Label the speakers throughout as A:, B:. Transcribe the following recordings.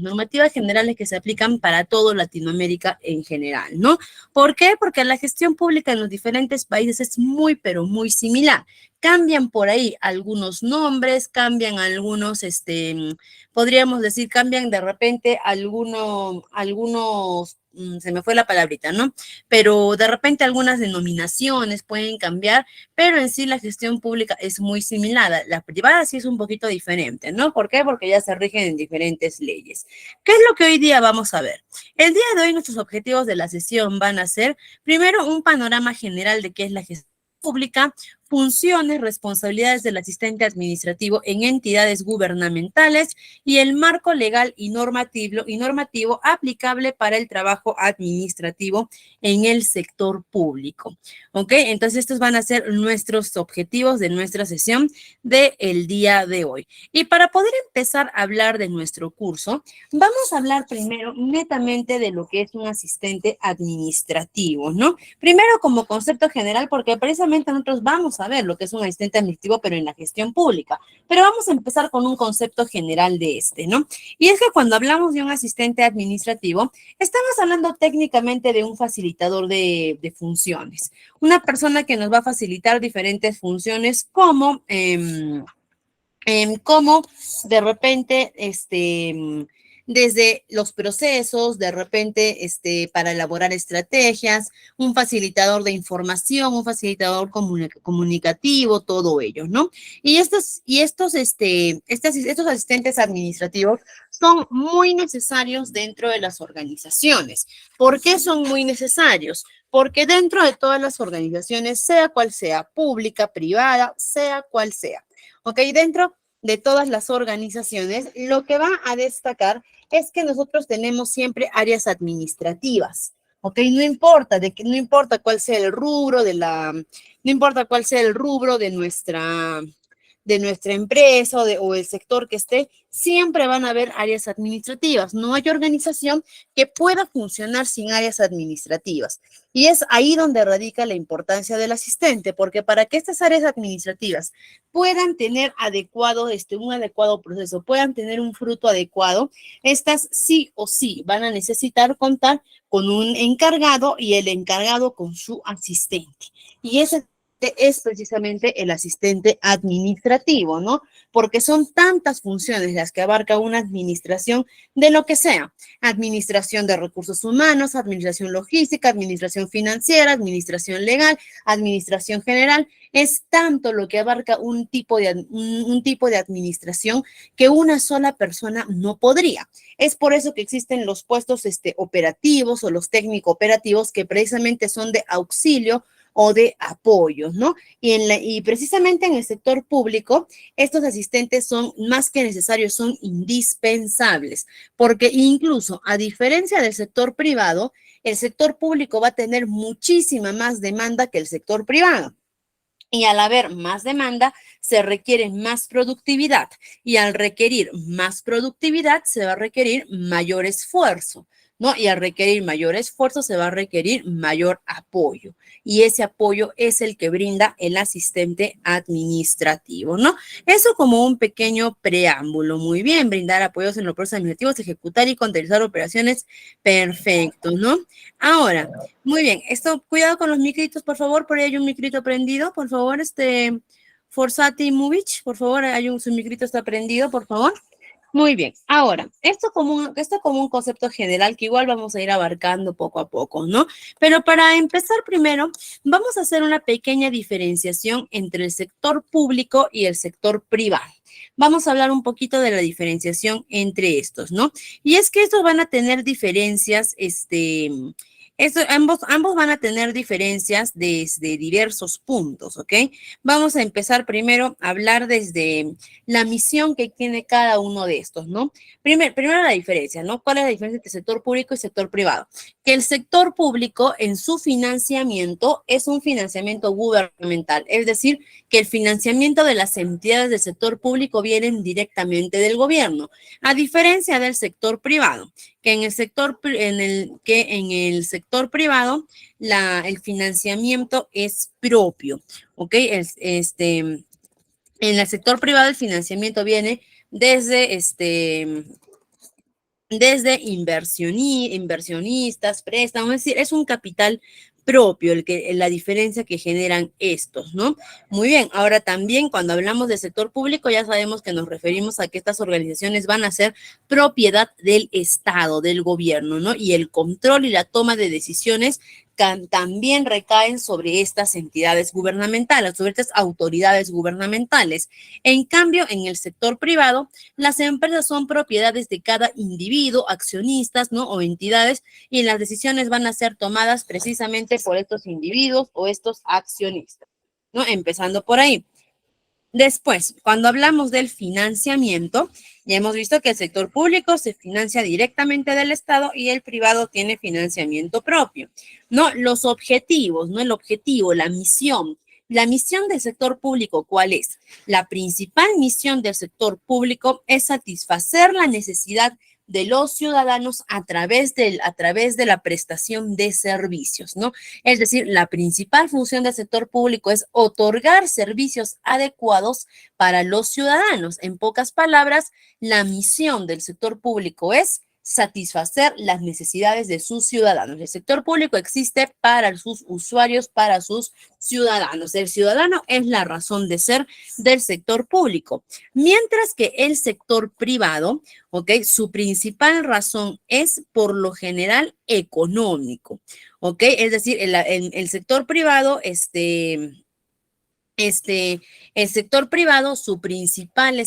A: normativas generales que se aplican para toda Latinoamérica en general, ¿no? ¿Por qué? Porque la gestión pública en los diferentes países es muy, pero muy similar. Cambian por ahí algunos nombres, cambian algunos, podríamos decir, cambian de repente algunos, se me fue la palabrita, ¿no? Pero de repente algunas denominaciones pueden cambiar, pero en sí la gestión pública es muy similar. La privada sí es un poquito diferente, ¿no? ¿Por qué? Porque ya se rigen en diferentes leyes. ¿Qué es lo que hoy día vamos a ver? El día de hoy nuestros objetivos de la sesión van a ser, primero, un panorama general de qué es la gestión pública, funciones, responsabilidades del asistente administrativo en entidades gubernamentales y el marco legal y normativo aplicable para el trabajo administrativo en el sector público. ¿Ok? Entonces, estos van a ser nuestros objetivos de nuestra sesión del día de hoy. Y para poder empezar a hablar de nuestro curso, vamos a hablar primero netamente de lo que es un asistente administrativo, ¿no? Primero como concepto general, porque precisamente nosotros vamos a ver lo que es un asistente administrativo, pero en la gestión pública. Pero vamos a empezar con un concepto general de este, ¿no? Y es que cuando hablamos de un asistente administrativo, estamos hablando técnicamente de un facilitador de funciones. Una persona que nos va a facilitar diferentes funciones como de repente, desde los procesos, de repente, para elaborar estrategias, un facilitador de información, un facilitador comunicativo, todo ello, ¿no? Y estos asistentes administrativos son muy necesarios dentro de las organizaciones. ¿Por qué son muy necesarios? Porque dentro de todas las organizaciones, sea cual sea, pública, privada, sea cual sea, ¿ok? Dentro de todas las organizaciones, lo que va a destacar es que nosotros tenemos siempre áreas administrativas, ¿ok? No importa cuál sea el rubro no importa cuál sea el rubro de nuestra empresa o el sector que esté, siempre van a haber áreas administrativas. No hay organización que pueda funcionar sin áreas administrativas. Y es ahí donde radica la importancia del asistente, porque para que estas áreas administrativas puedan tener un adecuado proceso, puedan tener un fruto adecuado, estas sí o sí van a necesitar contar con un encargado y el encargado con su asistente. Y ese es precisamente el asistente administrativo, ¿no? Porque son tantas funciones las que abarca una administración de lo que sea. Administración de recursos humanos, administración logística, administración financiera, administración legal, administración general. Es tanto lo que abarca un tipo de administración que una sola persona no podría. Es por eso que existen los puestos operativos o los técnico operativos que precisamente son de auxilio o de apoyos, ¿no? Y precisamente en el sector público, estos asistentes son más que necesarios, son indispensables, porque incluso a diferencia del sector privado, el sector público va a tener muchísima más demanda que el sector privado. Y al haber más demanda, se requiere más productividad. Y al requerir más productividad, se va a requerir mayor esfuerzo, ¿no? Y al requerir mayor esfuerzo, se va a requerir mayor apoyo. Y ese apoyo es el que brinda el asistente administrativo, ¿no? Eso como un pequeño preámbulo. Muy bien, brindar apoyos en los procesos administrativos, ejecutar y contabilizar operaciones. Perfecto, ¿no? Ahora, muy bien, cuidado con los micritos, por favor, por ahí hay un micrito prendido, por favor, Forzati Movich, por favor, su micrito está prendido, por favor. Muy bien, ahora, esto como un concepto general que igual vamos a ir abarcando poco a poco, ¿no? Pero para empezar primero, vamos a hacer una pequeña diferenciación entre el sector público y el sector privado. Vamos a hablar un poquito de la diferenciación entre estos, ¿no? Y es que estos van a tener diferencias, ambos van a tener diferencias desde diversos puntos, ¿ok? Vamos a empezar primero a hablar desde la misión que tiene cada uno de estos, ¿no? Primero la diferencia, ¿no? ¿Cuál es la diferencia entre sector público y sector privado? Que el sector público en su financiamiento es un financiamiento gubernamental, es decir, que el financiamiento de las entidades del sector público vienen directamente del gobierno, a diferencia del sector privado que en el sector privado el financiamiento es propio, ¿ok? En el sector privado el financiamiento viene desde desde inversionistas, préstamos, es decir, es un capital propio la diferencia que generan estos, ¿no? Muy bien, ahora también cuando hablamos del sector público ya sabemos que nos referimos a que estas organizaciones van a ser propiedad del Estado, del gobierno, ¿no? Y el control y la toma de decisiones también recaen sobre estas entidades gubernamentales, sobre estas autoridades gubernamentales. En cambio, en el sector privado, las empresas son propiedades de cada individuo, accionistas, ¿no? O entidades, y las decisiones van a ser tomadas precisamente por estos individuos o estos accionistas, ¿no? Empezando por ahí. Después, cuando hablamos del financiamiento, ya hemos visto que el sector público se financia directamente del Estado y el privado tiene financiamiento propio. ¿No? Los objetivos, ¿no? El objetivo, la misión. La misión del sector público, ¿cuál es? La principal misión del sector público es satisfacer la necesidad de los ciudadanos a través de la prestación de servicios, ¿no? Es decir, la principal función del sector público es otorgar servicios adecuados para los ciudadanos. En pocas palabras, la misión del sector público es satisfacer las necesidades de sus ciudadanos. El sector público existe para sus usuarios, para sus ciudadanos. El ciudadano es la razón de ser del sector público, mientras que el sector privado, ¿ok? Su principal razón es por lo general económico, ¿ok? Es decir, el sector privado, el sector privado, su principal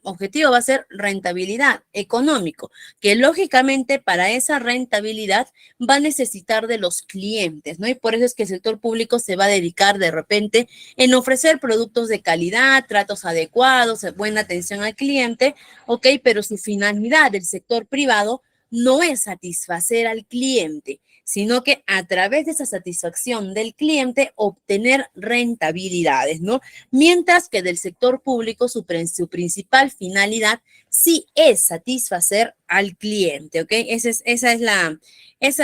A: objetivo va a ser rentabilidad económico, que lógicamente para esa rentabilidad va a necesitar de los clientes, ¿no? Y por eso es que el sector público se va a dedicar de repente en ofrecer productos de calidad, tratos adecuados, buena atención al cliente, ¿ok? Pero su finalidad del sector privado no es satisfacer al cliente, sino que a través de esa satisfacción del cliente obtener rentabilidades, ¿no? Mientras que del sector público su principal finalidad sí es satisfacer al cliente, ¿ok? Esa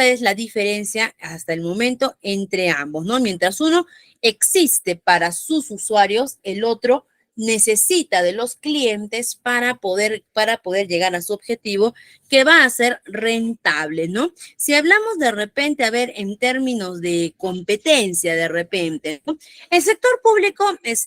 A: es la diferencia hasta el momento entre ambos, ¿no? Mientras uno existe para sus usuarios, el otro necesita de los clientes para poder llegar a su objetivo, que va a ser rentable, ¿no? Si hablamos de repente, a ver, en términos de competencia, de repente, ¿no? El sector público, el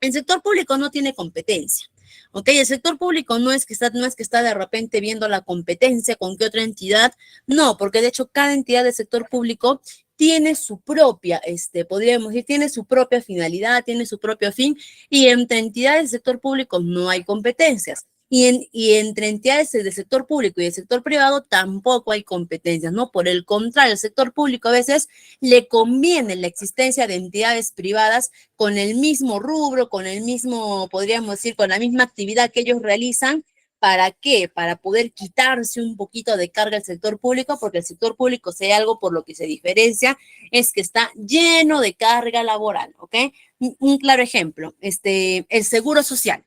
A: sector público no tiene competencia. ¿Ok? El sector público no es que está de repente viendo la competencia con qué otra entidad, no, porque de hecho cada entidad del sector público tiene su propia, podríamos decir, tiene su propia finalidad, tiene su propio fin, y entre entidades del sector público no hay competencias. Y entre entidades del sector público y del sector privado tampoco hay competencias, ¿no? Por el contrario, el sector público a veces le conviene la existencia de entidades privadas con el mismo rubro, con el mismo, podríamos decir, con la misma actividad que ellos realizan. ¿Para qué? Para poder quitarse un poquito de carga al sector público, porque el sector público, si hay algo por lo que se diferencia, es que está lleno de carga laboral, ¿ok? Un claro ejemplo, el seguro social.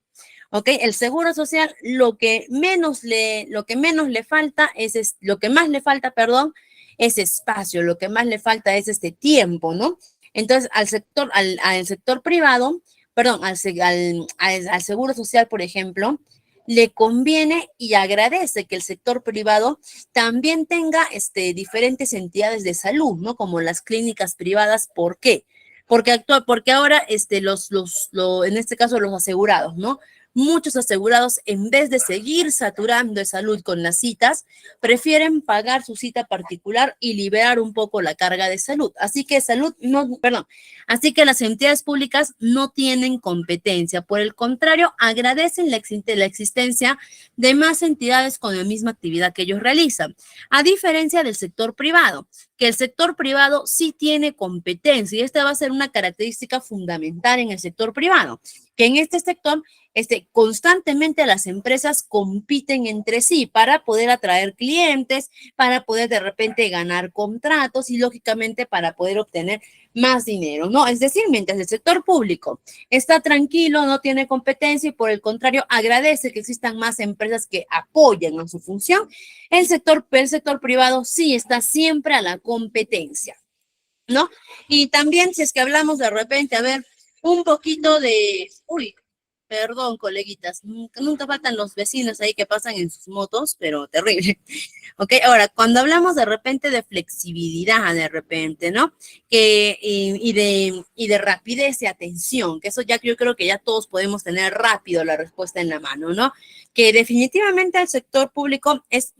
A: ¿Ok? El seguro social, lo que menos le falta lo que más le falta, perdón, es espacio, lo que más le falta es este tiempo, ¿no? Entonces, al sector privado, perdón, al seguro social, por ejemplo, le conviene y agradece que el sector privado también tenga diferentes entidades de salud, ¿no? Como las clínicas privadas. ¿Por qué? Porque ahora en este caso los asegurados, ¿no? Muchos asegurados, en vez de seguir saturando de salud con las citas, prefieren pagar su cita particular y liberar un poco la carga de salud. Así que las entidades públicas no tienen competencia. Por el contrario, agradecen la existencia de más entidades con la misma actividad que ellos realizan. A diferencia del sector privado, que el sector privado sí tiene competencia, y esta va a ser una característica fundamental en el sector privado, que en este sector constantemente las empresas compiten entre sí para poder atraer clientes, para poder de repente ganar contratos y lógicamente para poder obtener más dinero, ¿no? Es decir, mientras el sector público está tranquilo, no tiene competencia y por el contrario agradece que existan más empresas que apoyen a su función, el sector privado sí está siempre a la competencia, ¿no? Y también si es que hablamos de repente, a ver, un poquito de, uy, Perdón, coleguitas, nunca faltan los vecinos ahí que pasan en sus motos, pero terrible. Ok, ahora, cuando hablamos de repente de flexibilidad, de repente, ¿no? Y de rapidez y atención, que eso ya yo creo que ya todos podemos tener rápido la respuesta en la mano, ¿no? Que definitivamente el sector público es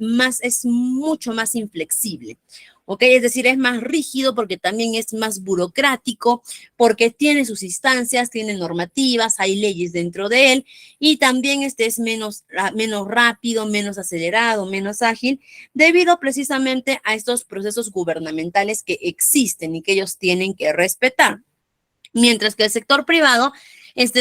A: mucho más inflexible. ¿Ok? Es decir, es más rígido porque también es más burocrático, porque tiene sus instancias, tiene normativas, hay leyes dentro de él y también este es menos rápido, menos acelerado, menos ágil, debido precisamente a estos procesos gubernamentales que existen y que ellos tienen que respetar. Mientras que el sector privado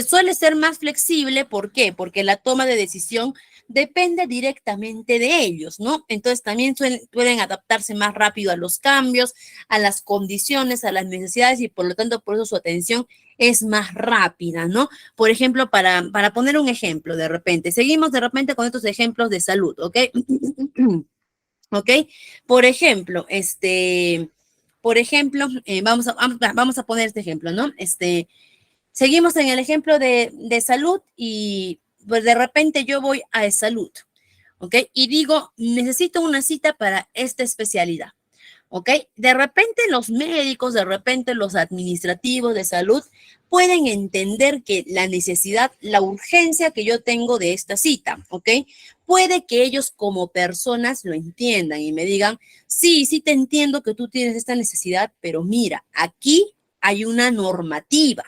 A: suele ser más flexible, ¿por qué? Porque la toma de decisión depende directamente de ellos, ¿no? Entonces también suelen adaptarse más rápido a los cambios, a las condiciones, a las necesidades y por lo tanto por eso su atención es más rápida, ¿no? Por ejemplo, para poner un ejemplo de repente, seguimos de repente con estos ejemplos de salud, ¿ok? ¿Ok? Por ejemplo, vamos a poner este ejemplo, ¿no? Seguimos en el ejemplo de salud y pues de repente yo voy a salud, ¿ok? Y digo, necesito una cita para esta especialidad. ¿Ok? De repente los médicos, de repente los administrativos de salud pueden entender que la necesidad, la urgencia que yo tengo de esta cita, ¿ok? Puede que ellos como personas lo entiendan y me digan, sí, sí te entiendo que tú tienes esta necesidad, pero mira, aquí hay una normativa.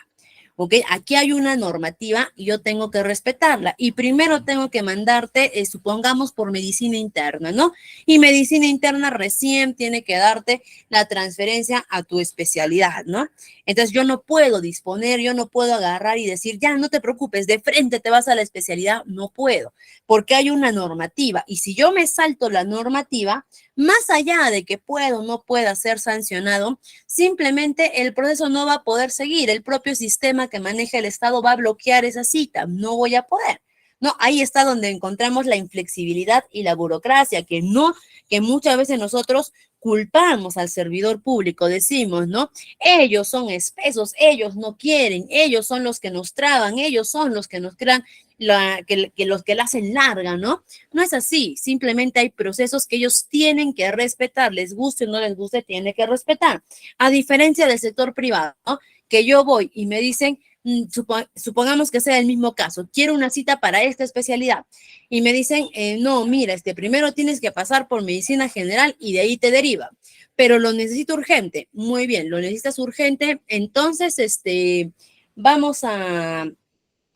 A: ¿Ok? Aquí hay una normativa y yo tengo que respetarla. Y primero tengo que mandarte, supongamos, por medicina interna, ¿no? Y medicina interna recién tiene que darte la transferencia a tu especialidad, ¿no? Entonces yo no puedo disponer, yo no puedo agarrar y decir, ya, no te preocupes, de frente te vas a la especialidad, no puedo, porque hay una normativa. Y si yo me salto la normativa, más allá de que puedo o no pueda ser sancionado, simplemente el proceso no va a poder seguir. El propio sistema que maneja el Estado va a bloquear esa cita. No voy a poder. No, ahí está donde encontramos la inflexibilidad y la burocracia, que muchas veces nosotros culpamos al servidor público, decimos, ¿no? Ellos son espesos, ellos no quieren, ellos son los que nos traban, ellos son los que nos crean los que la hacen larga, ¿no? No es así, simplemente hay procesos que ellos tienen que respetar, les guste o no les guste, tienen que respetar. A diferencia del sector privado, ¿no? Que yo voy y me dicen, supongamos que sea el mismo caso, quiero una cita para esta especialidad y me dicen, no, mira, primero tienes que pasar por medicina general y de ahí te deriva, pero lo necesito urgente. Muy bien, lo necesitas urgente, entonces, vamos a,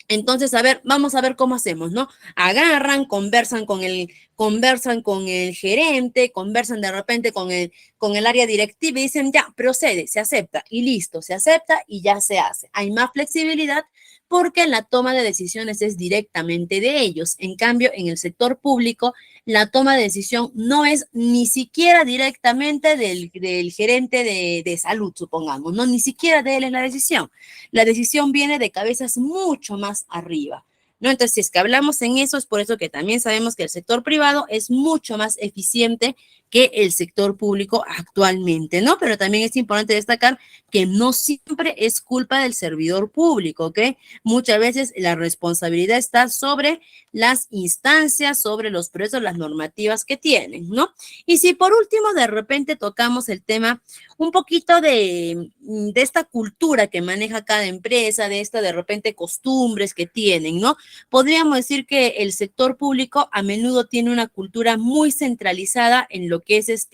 A: entonces, a ver, vamos a ver cómo hacemos, ¿no? Agarran, conversan con el gerente, conversan de repente con el área directiva y dicen, ya, procede, se acepta y listo, se acepta y ya se hace. Hay más flexibilidad porque la toma de decisiones es directamente de ellos. En cambio, en el sector público, la toma de decisión no es ni siquiera directamente del gerente de salud, supongamos, ¿no? Ni siquiera de él es la decisión. La decisión viene de cabezas mucho más arriba, ¿no? Entonces, si es que hablamos en eso, es por eso que también sabemos que el sector privado es mucho más eficiente que el sector público actualmente, ¿no? Pero también es importante destacar que no siempre es culpa del servidor público, ¿ok? Muchas veces la responsabilidad está sobre las instancias, sobre los procesos, las normativas que tienen, ¿no? Y si por último de repente tocamos el tema un poquito de esta cultura que maneja cada empresa, de esta de repente costumbres que tienen, ¿no? Podríamos decir que el sector público a menudo tiene una cultura muy centralizada en lo que es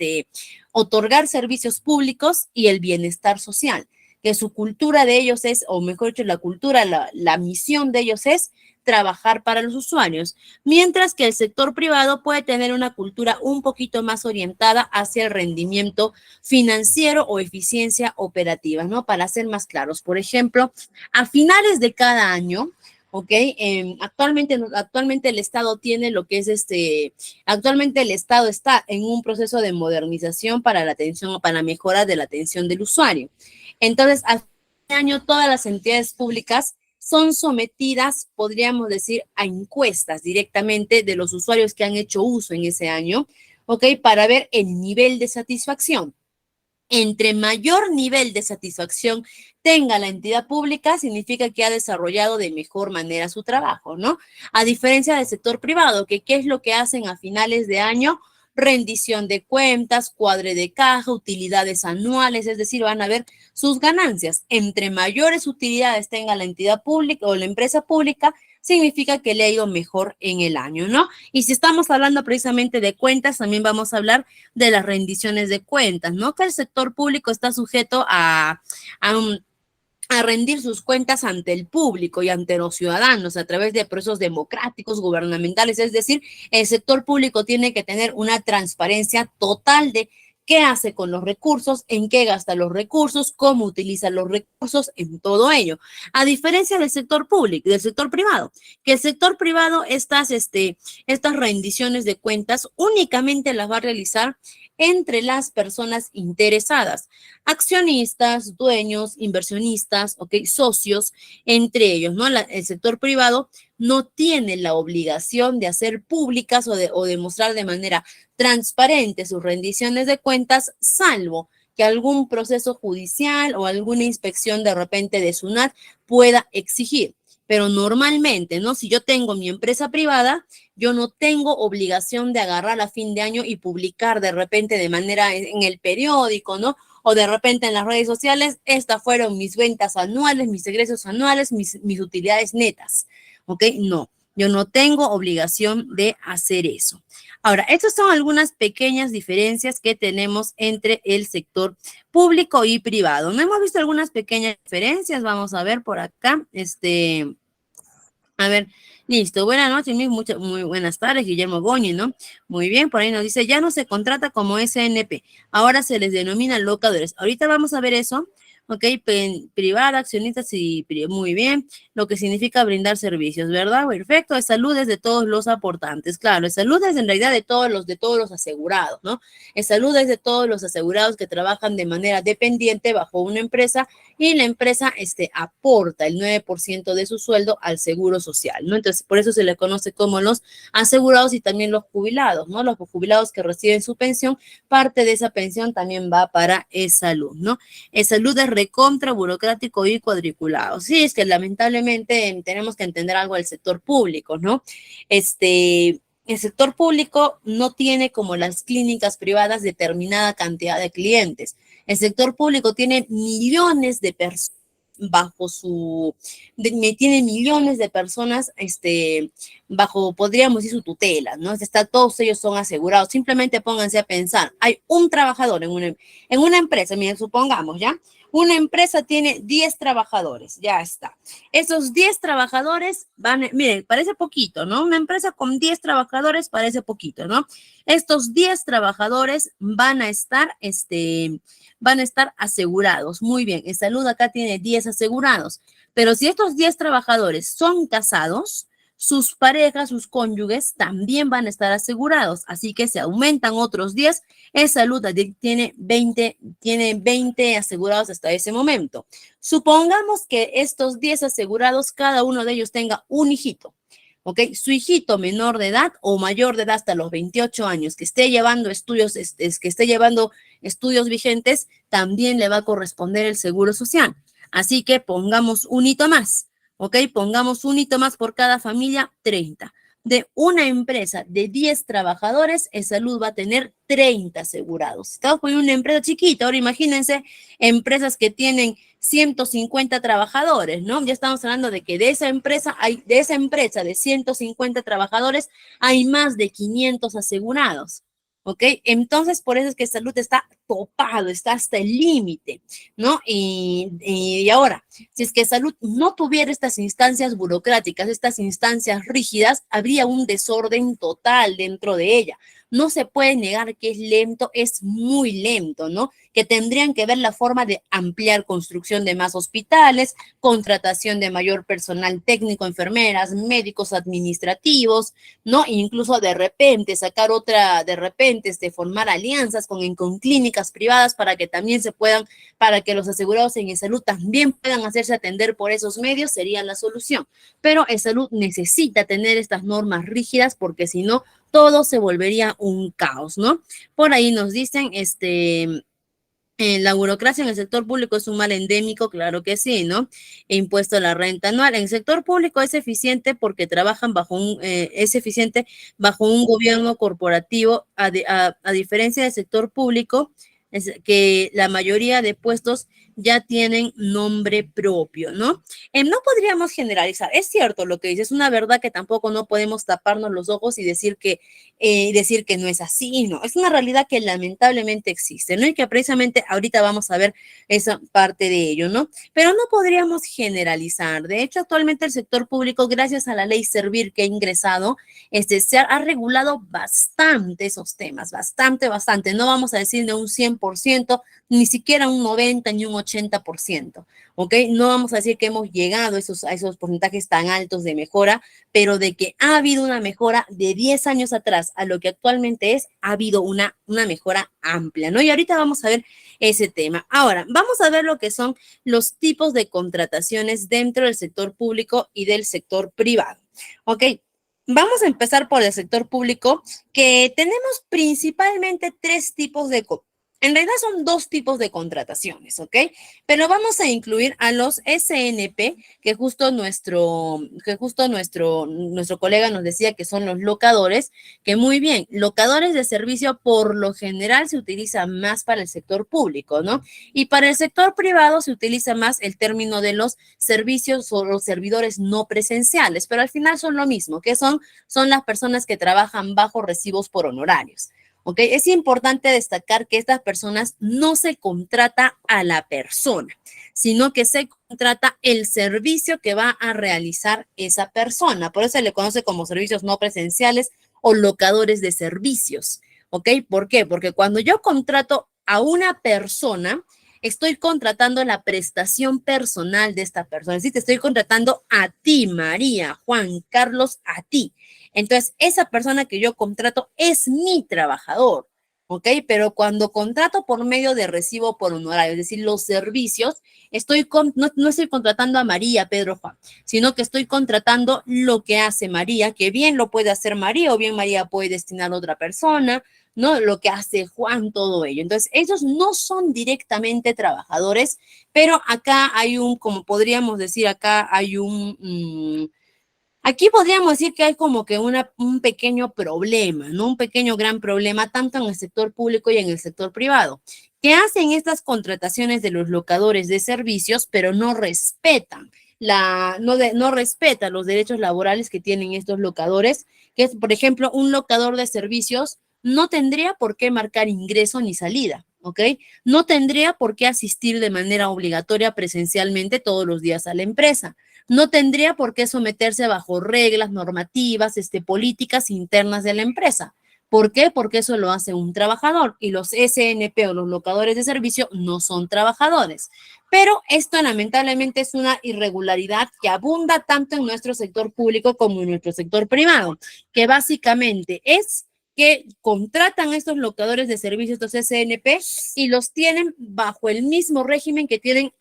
A: otorgar servicios públicos y el bienestar social, que su cultura de ellos es, o mejor dicho, la misión de ellos es trabajar para los usuarios, mientras que el sector privado puede tener una cultura un poquito más orientada hacia el rendimiento financiero o eficiencia operativa, ¿no? Para ser más claros, por ejemplo, a finales de cada año, ¿ok? Actualmente el Estado tiene lo que es actualmente el Estado está en un proceso de modernización para la atención o para la mejora de la atención del usuario. Entonces, al fin de año, todas las entidades públicas son sometidas, podríamos decir, a encuestas directamente de los usuarios que han hecho uso en ese año, ¿ok? Para ver el nivel de satisfacción. Entre mayor nivel de satisfacción tenga la entidad pública, significa que ha desarrollado de mejor manera su trabajo, ¿no? A diferencia del sector privado, que ¿qué es lo que hacen a finales de año? Rendición de cuentas, cuadre de caja, utilidades anuales, es decir, van a ver sus ganancias. Entre mayores utilidades tenga la entidad pública o la empresa pública, significa que le ha ido mejor en el año, ¿no? Y si estamos hablando precisamente de cuentas, también vamos a hablar de las rendiciones de cuentas, ¿no? Que el sector público está sujeto a, un, a rendir sus cuentas ante el público y ante los ciudadanos a través de procesos democráticos, gubernamentales, es decir, el sector público tiene que tener una transparencia total de qué hace con los recursos, en qué gasta los recursos, cómo utiliza los recursos, en todo ello. A diferencia del sector público, del sector privado, que el sector privado estas rendiciones de cuentas únicamente las va a realizar entre las personas interesadas, accionistas, dueños, inversionistas, ¿ok? Socios, entre ellos, ¿no? El sector privado no tiene la obligación de hacer públicas o de mostrar de manera transparente sus rendiciones de cuentas, salvo que algún proceso judicial o alguna inspección de repente de SUNAT pueda exigir. Pero normalmente, ¿no? Si yo tengo mi empresa privada, yo no tengo obligación de agarrar a fin de año y publicar de repente de manera en el periódico, ¿no? O de repente en las redes sociales, estas fueron mis ventas anuales, mis egresos anuales, mis utilidades netas, ¿ok? No, yo no tengo obligación de hacer eso. Ahora, estas son algunas pequeñas diferencias que tenemos entre el sector público y privado. ¿No hemos visto algunas pequeñas diferencias? Vamos a ver por acá, a ver, listo. Buenas noches, muy buenas tardes, Guillermo Goñi, ¿no? Muy bien, por ahí nos dice, ya no se contrata como SNP, ahora se les denomina locadores. Ahorita vamos a ver eso, ¿ok? Privada, accionistas y muy bien, lo que significa brindar servicios, ¿verdad? Perfecto, es salud es de todos los aportantes, claro, es salud es en realidad de todos los asegurados, ¿no? Es salud es de todos los asegurados que trabajan de manera dependiente bajo una empresa y la empresa aporta el 9% de su sueldo al seguro social, ¿no? Entonces, por eso se le conoce como los asegurados y también los jubilados, ¿no? Los jubilados que reciben su pensión, parte de esa pensión también va para salud, ¿no? Salud es recontra, burocrático y cuadriculado. Sí, es que lamentablemente tenemos que entender algo del sector público, ¿no? El sector público no tiene como las clínicas privadas determinada cantidad de clientes. El sector público tiene millones de personas bajo tiene millones de personas, bajo, podríamos decir, su tutela, ¿no? Todos ellos son asegurados. Simplemente pónganse a pensar, hay un trabajador en una empresa, miren, supongamos, ¿ya? Una empresa tiene 10 trabajadores, ya está. Esos 10 trabajadores miren, parece poquito, ¿no? Una empresa con 10 trabajadores parece poquito, ¿no? Estos 10 trabajadores van a estar asegurados. Muy bien, en salud acá tiene 10 asegurados, pero si estos 10 trabajadores son casados, sus parejas, sus cónyuges también van a estar asegurados, así que se aumentan otros 10. En salud tiene 20 asegurados hasta ese momento. Supongamos que estos 10 asegurados, cada uno de ellos tenga un hijito. ¿Ok? Su hijito menor de edad o mayor de edad hasta los 28 años que esté llevando estudios vigentes, también le va a corresponder el seguro social. Así que pongamos un hito más, ¿ok? Pongamos un hito más por cada familia, 30. De una empresa de 10 trabajadores, salud va a tener 30 asegurados. Estamos poniendo una empresa chiquita, ahora imagínense empresas que tienen 150 trabajadores, ¿no? Ya estamos hablando de que de esa empresa de 150 trabajadores hay más de 500 asegurados. ¿Ok? Entonces, por eso es que salud está topado, está hasta el límite, ¿no? Y ahora, si es que salud no tuviera estas instancias burocráticas, estas instancias rígidas, habría un desorden total dentro de ella. No se puede negar que es lento, es muy lento, ¿no? Que tendrían que ver la forma de ampliar construcción de más hospitales, contratación de mayor personal técnico, enfermeras, médicos administrativos, ¿no? Incluso de repente formar alianzas con clínicas privadas para que también para que los asegurados en salud también puedan hacerse atender por esos medios, sería la solución. Pero salud necesita tener estas normas rígidas porque si no, todo se volvería un caos, ¿no? Por ahí nos dicen, La burocracia en el sector público es un mal endémico, claro que sí, ¿no? Impuesto a la renta anual. En el sector público es eficiente porque trabajan es eficiente bajo un gobierno corporativo, a diferencia del sector público, es que la mayoría de puestos ya tienen nombre propio, ¿no? No podríamos generalizar. Es cierto lo que dices, es una verdad que tampoco no podemos taparnos los ojos y decir que no es así, no, es una realidad que lamentablemente existe, ¿no? Y que precisamente ahorita vamos a ver esa parte de ello, ¿no? Pero no podríamos generalizar. De hecho, actualmente el sector público, gracias a la ley Servir que ha ingresado, se ha regulado bastante esos temas, bastante, bastante. No vamos a decir de un 100%, ni siquiera un 90, ni un 80%, ¿ok? No vamos a decir que hemos llegado a esos porcentajes tan altos de mejora, pero de que ha habido una mejora de 10 años atrás a lo que actualmente es, ha habido una mejora amplia, ¿no? Y ahorita vamos a ver ese tema. Ahora, vamos a ver lo que son los tipos de contrataciones dentro del sector público y del sector privado, ¿ok? Vamos a empezar por el sector público, que tenemos principalmente tres tipos en realidad son dos tipos de contrataciones, ¿ok? Pero vamos a incluir a los SNP, nuestro colega nos decía que son los locadores, que muy bien, locadores de servicio por lo general se utiliza más para el sector público, ¿no? Y para el sector privado se utiliza más el término de los servicios o los servidores no presenciales, pero al final son lo mismo, que son las personas que trabajan bajo recibos por honorarios. ¿Ok? Es importante destacar que estas personas no se contrata a la persona, sino que se contrata el servicio que va a realizar esa persona. Por eso se le conoce como servicios no presenciales o locadores de servicios. ¿Ok? ¿Por qué? Porque cuando yo contrato a una persona, estoy contratando la prestación personal de esta persona. Es decir, te estoy contratando a ti, María, Juan, Carlos, a ti. Entonces, esa persona que yo contrato es mi trabajador, ¿ok? Pero cuando contrato por medio de recibo por honorario, es decir, los servicios, no estoy contratando a María, Pedro, Juan, sino que estoy contratando lo que hace María, que bien lo puede hacer María o bien María puede destinar a otra persona, ¿no? Lo que hace Juan, todo ello. Entonces, ellos no son directamente trabajadores, pero acá hay como podríamos decir, acá hay aquí podríamos decir que hay como que un pequeño problema, ¿no? Un pequeño gran problema, tanto en el sector público y en el sector privado, que hacen estas contrataciones de los locadores de servicios, pero no respetan no respeta los derechos laborales que tienen estos locadores, que es, por ejemplo, un locador de servicios no tendría por qué marcar ingreso ni salida, ¿ok? No tendría por qué asistir de manera obligatoria presencialmente todos los días a la empresa, no tendría por qué someterse bajo reglas, normativas, políticas internas de la empresa. ¿Por qué? Porque eso lo hace un trabajador y los SNP o los locadores de servicio no son trabajadores. Pero esto lamentablemente es una irregularidad que abunda tanto en nuestro sector público como en nuestro sector privado, que básicamente es que contratan a estos locadores de servicios, estos SNP, y los tienen bajo el mismo régimen que tienen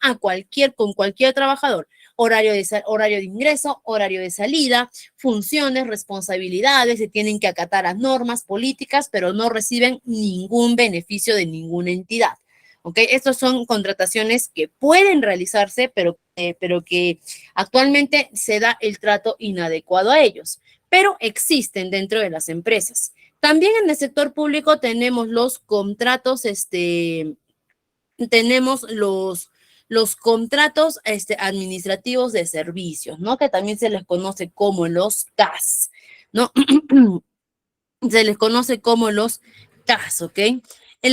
A: con cualquier trabajador. Horario de ingreso, horario de salida, funciones, responsabilidades, se tienen que acatar a normas políticas, pero no reciben ningún beneficio de ninguna entidad. ¿Ok? Estas son contrataciones que pueden realizarse, pero que actualmente se da el trato inadecuado a ellos, pero existen dentro de las empresas. También en el sector público tenemos los contratos, tenemos los contratos administrativos de servicios, ¿no? Que también se les conoce como los CAS, ¿no? Se les conoce como los CAS, ¿ok? Que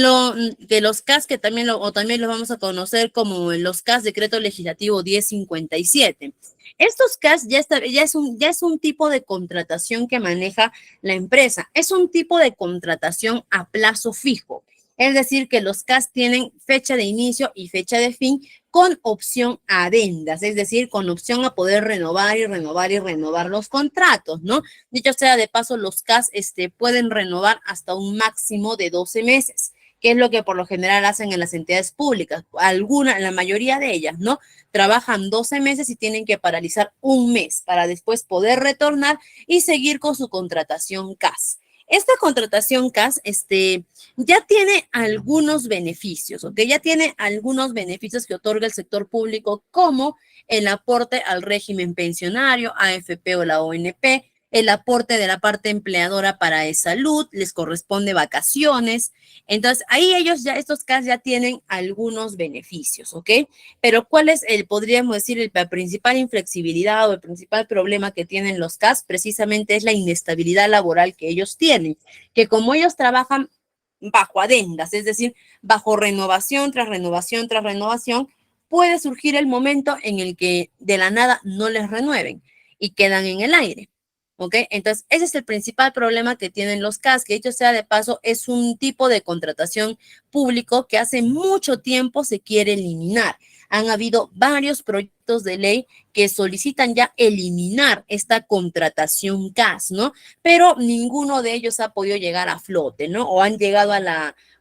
A: los CAS que también también los vamos a conocer como los CAS Decreto Legislativo 1057. Estos CAS ya es un tipo de contratación que maneja la empresa. Es un tipo de contratación a plazo fijo. Es decir, que los CAS tienen fecha de inicio y fecha de fin con opción a adendas, es decir, con opción a poder renovar y renovar y renovar los contratos, ¿no? Dicho sea de paso, los CAS pueden renovar hasta un máximo de 12 meses, que es lo que por lo general hacen en las entidades públicas. La mayoría de ellas, ¿no? Trabajan 12 meses y tienen que paralizar un mes para después poder retornar y seguir con su contratación CAS. Esta contratación CAS, ya tiene algunos beneficios, ¿ok? Ya tiene algunos beneficios que otorga el sector público, como el aporte al régimen pensionario, AFP o la ONP, el aporte de la parte empleadora para salud, les corresponde vacaciones. Entonces, ahí ellos ya, estos casos ya tienen algunos beneficios, ¿ok? Pero ¿cuál es podríamos decir, la principal inflexibilidad o el principal problema que tienen los CAS? Precisamente es la inestabilidad laboral que ellos tienen, que como ellos trabajan bajo adendas, es decir, bajo renovación tras renovación tras renovación, puede surgir el momento en el que de la nada no les renueven y quedan en el aire. ¿Ok? Entonces, ese es el principal problema que tienen los CAS, que dicho sea de paso, es un tipo de contratación público que hace mucho tiempo se quiere eliminar. Han habido varios proyectos de ley que solicitan ya eliminar esta contratación CAS, ¿no? Pero ninguno de ellos ha podido llegar a flote, ¿no? O han llegado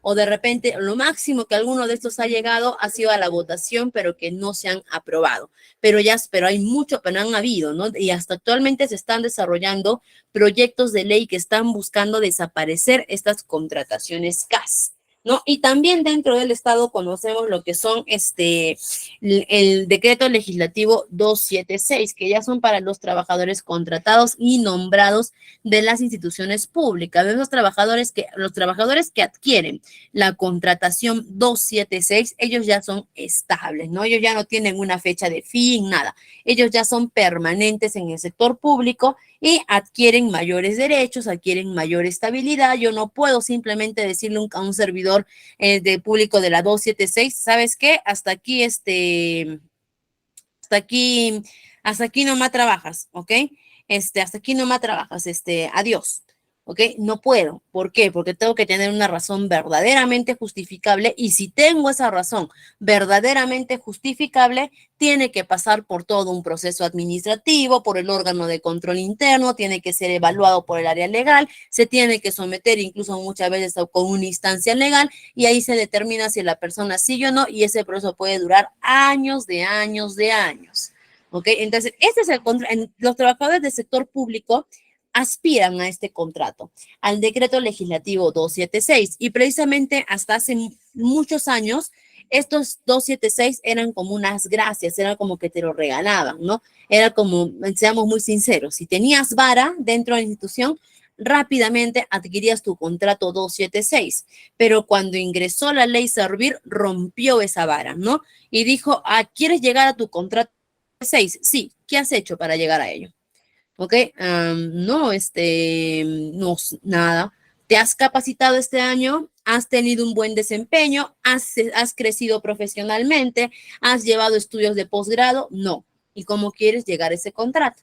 A: o de repente lo máximo que alguno de estos ha llegado ha sido a la votación, pero que no se han aprobado. Pero hay mucho, pero han habido, ¿no? Y hasta actualmente se están desarrollando proyectos de ley que están buscando desaparecer estas contrataciones CAS. ¿No? Y también dentro del Estado conocemos lo que son el decreto legislativo 276, que ya son para los trabajadores contratados y nombrados de las instituciones públicas, de los trabajadores que adquieren la contratación 276, ellos ya son estables, ¿no? Ellos ya no tienen una fecha de fin, nada. Ellos ya son permanentes en el sector público y adquieren mayores derechos, adquieren mayor estabilidad. Yo no puedo simplemente decirle a un servidor de público de la 276, ¿sabes qué? Hasta aquí, hasta aquí nomás trabajas, ¿ok? Hasta aquí nomás trabajas, adiós. ¿Ok? No puedo. ¿Por qué? Porque tengo que tener una razón verdaderamente justificable y si tengo esa razón verdaderamente justificable, tiene que pasar por todo un proceso administrativo, por el órgano de control interno, tiene que ser evaluado por el área legal, se tiene que someter incluso muchas veces con una instancia legal y ahí se determina si la persona sigue o no y ese proceso puede durar años de años de años. ¿Ok? Entonces, este es los trabajadores del sector público aspiran a este contrato, al decreto legislativo 276 y precisamente hasta hace muchos años estos 276 eran como unas gracias, era como que te lo regalaban, ¿no? Era como, seamos muy sinceros, si tenías vara dentro de la institución, rápidamente adquirías tu contrato 276, pero cuando ingresó la ley Servir, rompió esa vara, ¿no? Y dijo, ¿quieres llegar a tu contrato 276? Sí, ¿qué has hecho para llegar a ello? ¿Ok? No, no, nada. ¿Te has capacitado este año? ¿Has tenido un buen desempeño? ¿Has crecido profesionalmente? ¿Has llevado estudios de posgrado? No. ¿Y cómo quieres llegar a ese contrato?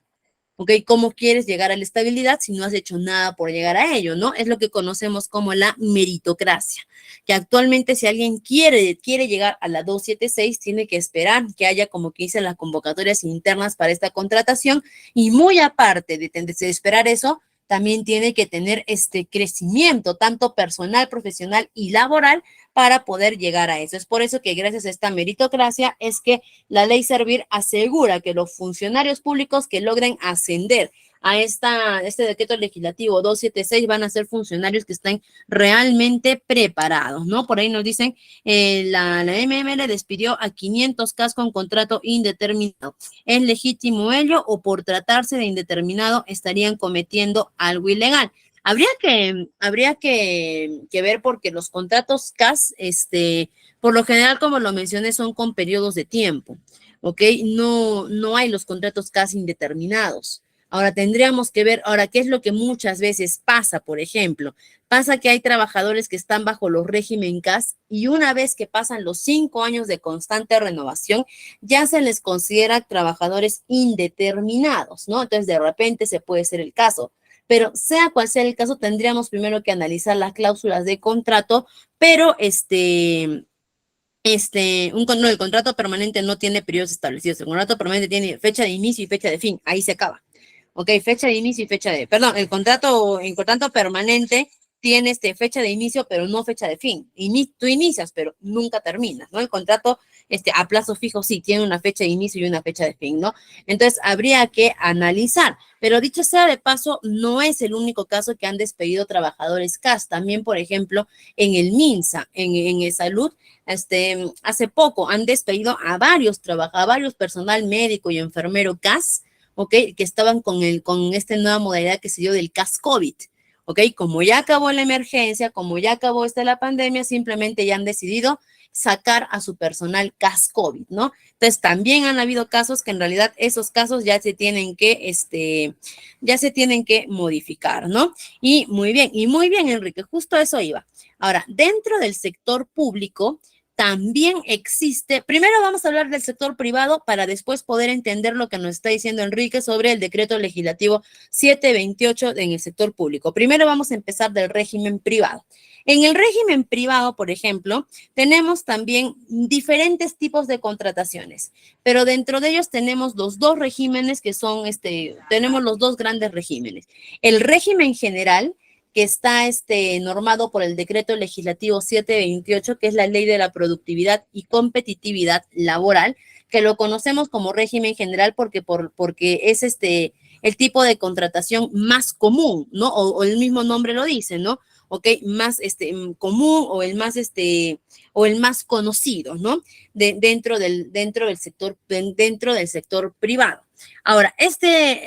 A: ¿Ok? ¿Cómo quieres llegar a la estabilidad si no has hecho nada por llegar a ello, ¿no? Es lo que conocemos como la meritocracia, que actualmente si alguien quiere llegar a la 276, tiene que esperar que haya, como que dicen, las convocatorias internas para esta contratación y muy aparte de esperar eso, también tiene que tener este crecimiento, tanto personal, profesional y laboral, para poder llegar a eso. Es por eso que gracias a esta meritocracia es que la ley Servir asegura que los funcionarios públicos que logren ascender a este decreto legislativo 276 van a ser funcionarios que estén realmente preparados, ¿no? Por ahí nos dicen, la MML despidió a 500 CAS con contrato indeterminado. ¿Es legítimo ello o por tratarse de indeterminado estarían cometiendo algo ilegal? Habría que ver porque los contratos CAS, por lo general, como lo mencioné, son con periodos de tiempo, ¿ok? No hay los contratos CAS indeterminados. Ahora tendríamos que ver, ahora, ¿qué es lo que muchas veces pasa? Por ejemplo, pasa que hay trabajadores que están bajo los régimen CAS y una vez que pasan los 5 años de constante renovación, ya se les considera trabajadores indeterminados, ¿no? Entonces, de repente se puede ser el caso. Pero sea cual sea el caso, tendríamos primero que analizar las cláusulas de contrato, pero no, el contrato permanente no tiene periodos establecidos. El contrato permanente tiene fecha de inicio y fecha de fin. Ahí se acaba. Ok, fecha de inicio y fecha de, perdón, el contrato permanente tiene fecha de inicio, pero no fecha de fin. Tú inicias, pero nunca terminas, ¿no? El contrato a plazo fijo sí tiene una fecha de inicio y una fecha de fin, ¿no? Entonces, habría que analizar. Pero dicho sea de paso, no es el único caso que han despedido trabajadores CAS. También, por ejemplo, en el MINSA, en Salud, hace poco han despedido a varios personal médico y enfermero CAS, ¿ok? Que estaban con esta nueva modalidad que se dio del CAS COVID. ¿Ok? Como ya acabó la emergencia, como ya acabó la pandemia, simplemente ya han decidido sacar a su personal CAS COVID, ¿no? Entonces, también han habido casos que en realidad esos casos ya se tienen que modificar, ¿no? Y muy bien, Enrique, justo a eso iba. Ahora, dentro del sector público, también existe, primero vamos a hablar del sector privado para después poder entender lo que nos está diciendo Enrique sobre el decreto legislativo 728 en el sector público. Primero vamos a empezar del régimen privado. En el régimen privado, por ejemplo, tenemos también diferentes tipos de contrataciones, pero dentro de ellos tenemos los dos regímenes que son, tenemos los dos grandes regímenes. El régimen general, que está normado por el decreto legislativo 728, que es la ley de la productividad y competitividad laboral, que lo conocemos como régimen general porque es el tipo de contratación más común, ¿no? O el mismo nombre lo dice, ¿no? ¿Ok? Más común o el más conocido, ¿no? Dentro del sector privado. Ahora, este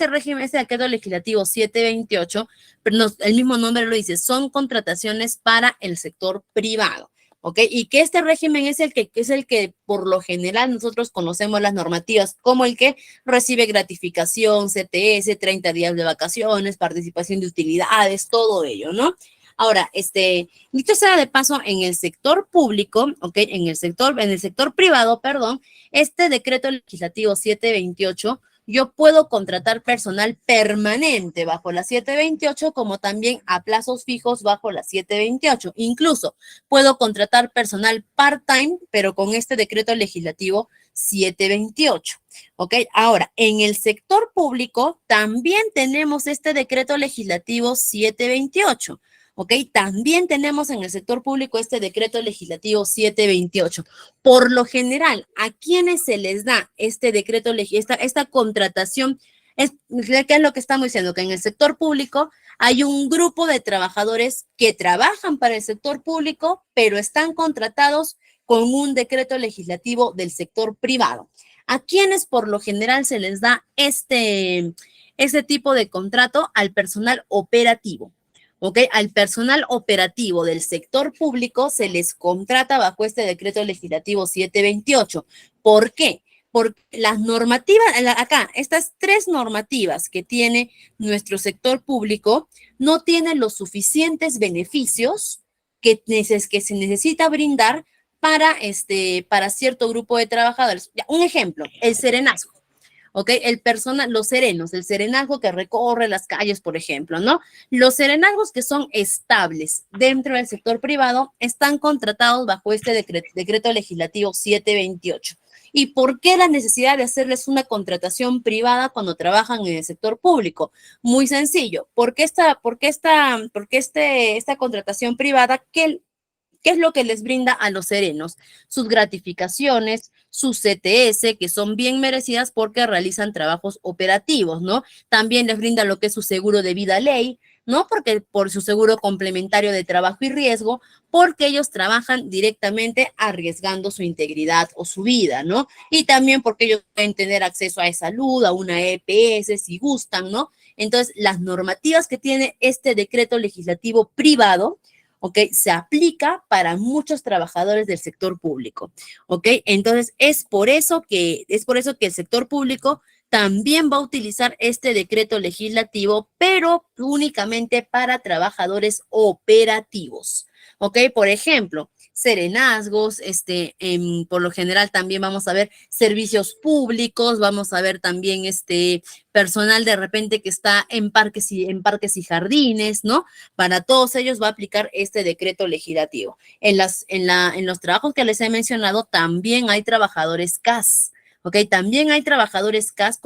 A: régimen, este decreto legislativo 728, pero el mismo nombre lo dice, son contrataciones para el sector privado. ¿Ok? Y que este régimen es el que por lo general nosotros conocemos las normativas, como el que recibe gratificación, CTS, 30 días de vacaciones, participación de utilidades, todo ello, ¿no? Ahora, dicho sea de paso, en el sector público, ¿ok? En el sector privado, perdón, este decreto legislativo 728, yo puedo contratar personal permanente bajo la 728, como también a plazos fijos bajo la 728. Incluso puedo contratar personal part-time, pero con este decreto legislativo 728. ¿Ok? Ahora, en el sector público también tenemos este decreto legislativo 728. ¿Ok? También tenemos en el sector público este decreto legislativo 728. Por lo general, ¿a quienes se les da este decreto legislativo, esta contratación? ¿Qué es lo que estamos diciendo? Que en el sector público hay un grupo de trabajadores que trabajan para el sector público, pero están contratados con un decreto legislativo del sector privado. ¿A quienes por lo general se les da este tipo de contrato? Al personal operativo. ¿Ok? Al personal operativo del sector público se les contrata bajo este decreto legislativo 728. ¿Por qué? Porque las normativas, acá, estas tres normativas que tiene nuestro sector público no tienen los suficientes beneficios que se necesita brindar para cierto grupo de trabajadores. Un ejemplo, el serenazgo. ¿Ok? Los serenos, el serenazgo que recorre las calles, por ejemplo, ¿no? Los serenazgos que son estables dentro del sector privado están contratados bajo este decreto legislativo 728. ¿Y por qué la necesidad de hacerles una contratación privada cuando trabajan en el sector público? Muy sencillo. Porque esta contratación privada, ¿qué es lo que les brinda a los serenos? Sus gratificaciones, sus CTS, que son bien merecidas porque realizan trabajos operativos, ¿no? También les brinda lo que es su seguro de vida ley, ¿no? Porque por su seguro complementario de trabajo y riesgo, porque ellos trabajan directamente arriesgando su integridad o su vida, ¿no? Y también porque ellos pueden tener acceso a salud, a una EPS si gustan, ¿no? Entonces, las normativas que tiene este decreto legislativo privado, ¿ok? Se aplica para muchos trabajadores del sector público, ¿ok? Entonces, es por eso que el sector público también va a utilizar este decreto legislativo, pero únicamente para trabajadores operativos, ¿ok? Por ejemplo, serenazgos, por lo general también vamos a ver servicios públicos, vamos a ver también personal de repente que está en parques y jardines, ¿no? Para todos ellos va a aplicar este decreto legislativo. En los trabajos que les he mencionado también hay trabajadores CAS, ¿ok? También hay trabajadores CAS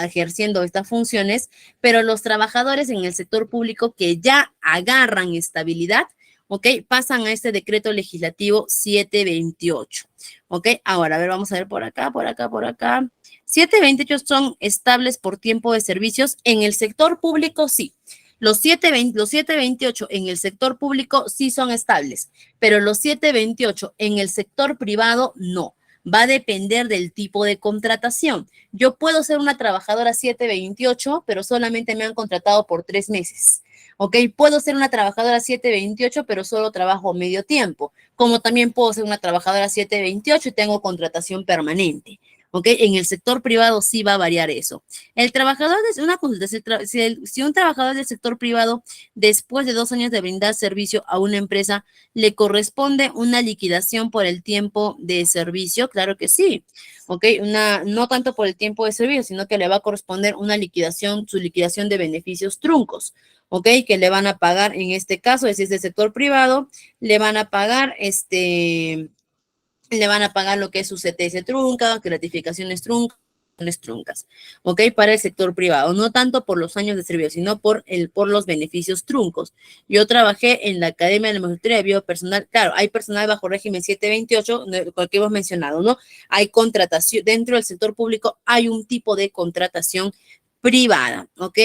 A: ejerciendo estas funciones, pero los trabajadores en el sector público que ya agarran estabilidad, ¿ok? Pasan a este decreto legislativo 728, ¿ok? Ahora, a ver, vamos a ver por acá, por acá, por acá. 728 son estables por tiempo de servicios. En el sector público, sí. Los 728 en el sector público sí son estables, pero los 728 en el sector privado no. Va a depender del tipo de contratación. Yo puedo ser una trabajadora 728, pero solamente me han contratado por 3 meses. ¿Ok? Puedo ser una trabajadora 728, pero solo trabajo medio tiempo. Como también puedo ser una trabajadora 728 y tengo contratación permanente. ¿Ok? En el sector privado sí va a variar eso. El trabajador de una consulta, si un trabajador del sector privado, después de 2 años de brindar servicio a una empresa, le corresponde una liquidación por el tiempo de servicio, claro que sí. ¿Ok? No tanto por el tiempo de servicio, sino que le va a corresponder una liquidación, su liquidación de beneficios truncos. ¿Ok? Que le van a pagar, en este caso, si es del sector privado, le van a pagar le van a pagar lo que es su CTS trunca, gratificaciones truncas, ¿ok? Para el sector privado, no tanto por los años de servicio, sino por los beneficios truncos. Yo trabajé en la Academia de Magistería de Biopersonal, claro, hay personal bajo régimen 728, que hemos mencionado, ¿no? Hay contratación, dentro del sector público hay un tipo de contratación privada, ¿ok?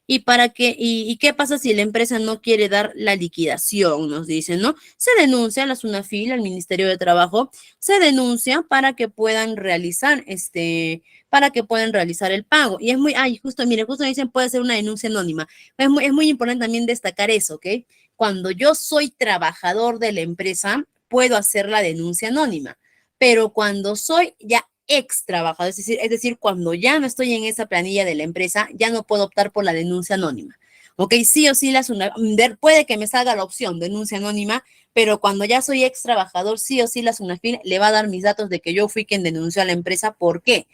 A: ¿Y qué pasa si la empresa no quiere dar la liquidación? Nos dicen, ¿no? Se denuncia a la SUNAFIL, al Ministerio de Trabajo, se denuncia para que puedan realizar el pago. Y es muy, justo dicen, puede ser una denuncia anónima. Es muy importante también destacar eso, ¿ok? Cuando yo soy trabajador de la empresa, puedo hacer la denuncia anónima, pero cuando soy ya ex trabajador, es decir, cuando ya no estoy en esa planilla de la empresa, ya no puedo optar por la denuncia anónima. ¿Ok? Sí o sí, puede que me salga la opción denuncia anónima, pero cuando ya soy ex trabajador, sí o sí la SUNAFIL le va a dar mis datos de que yo fui quien denunció a la empresa. ¿Por qué?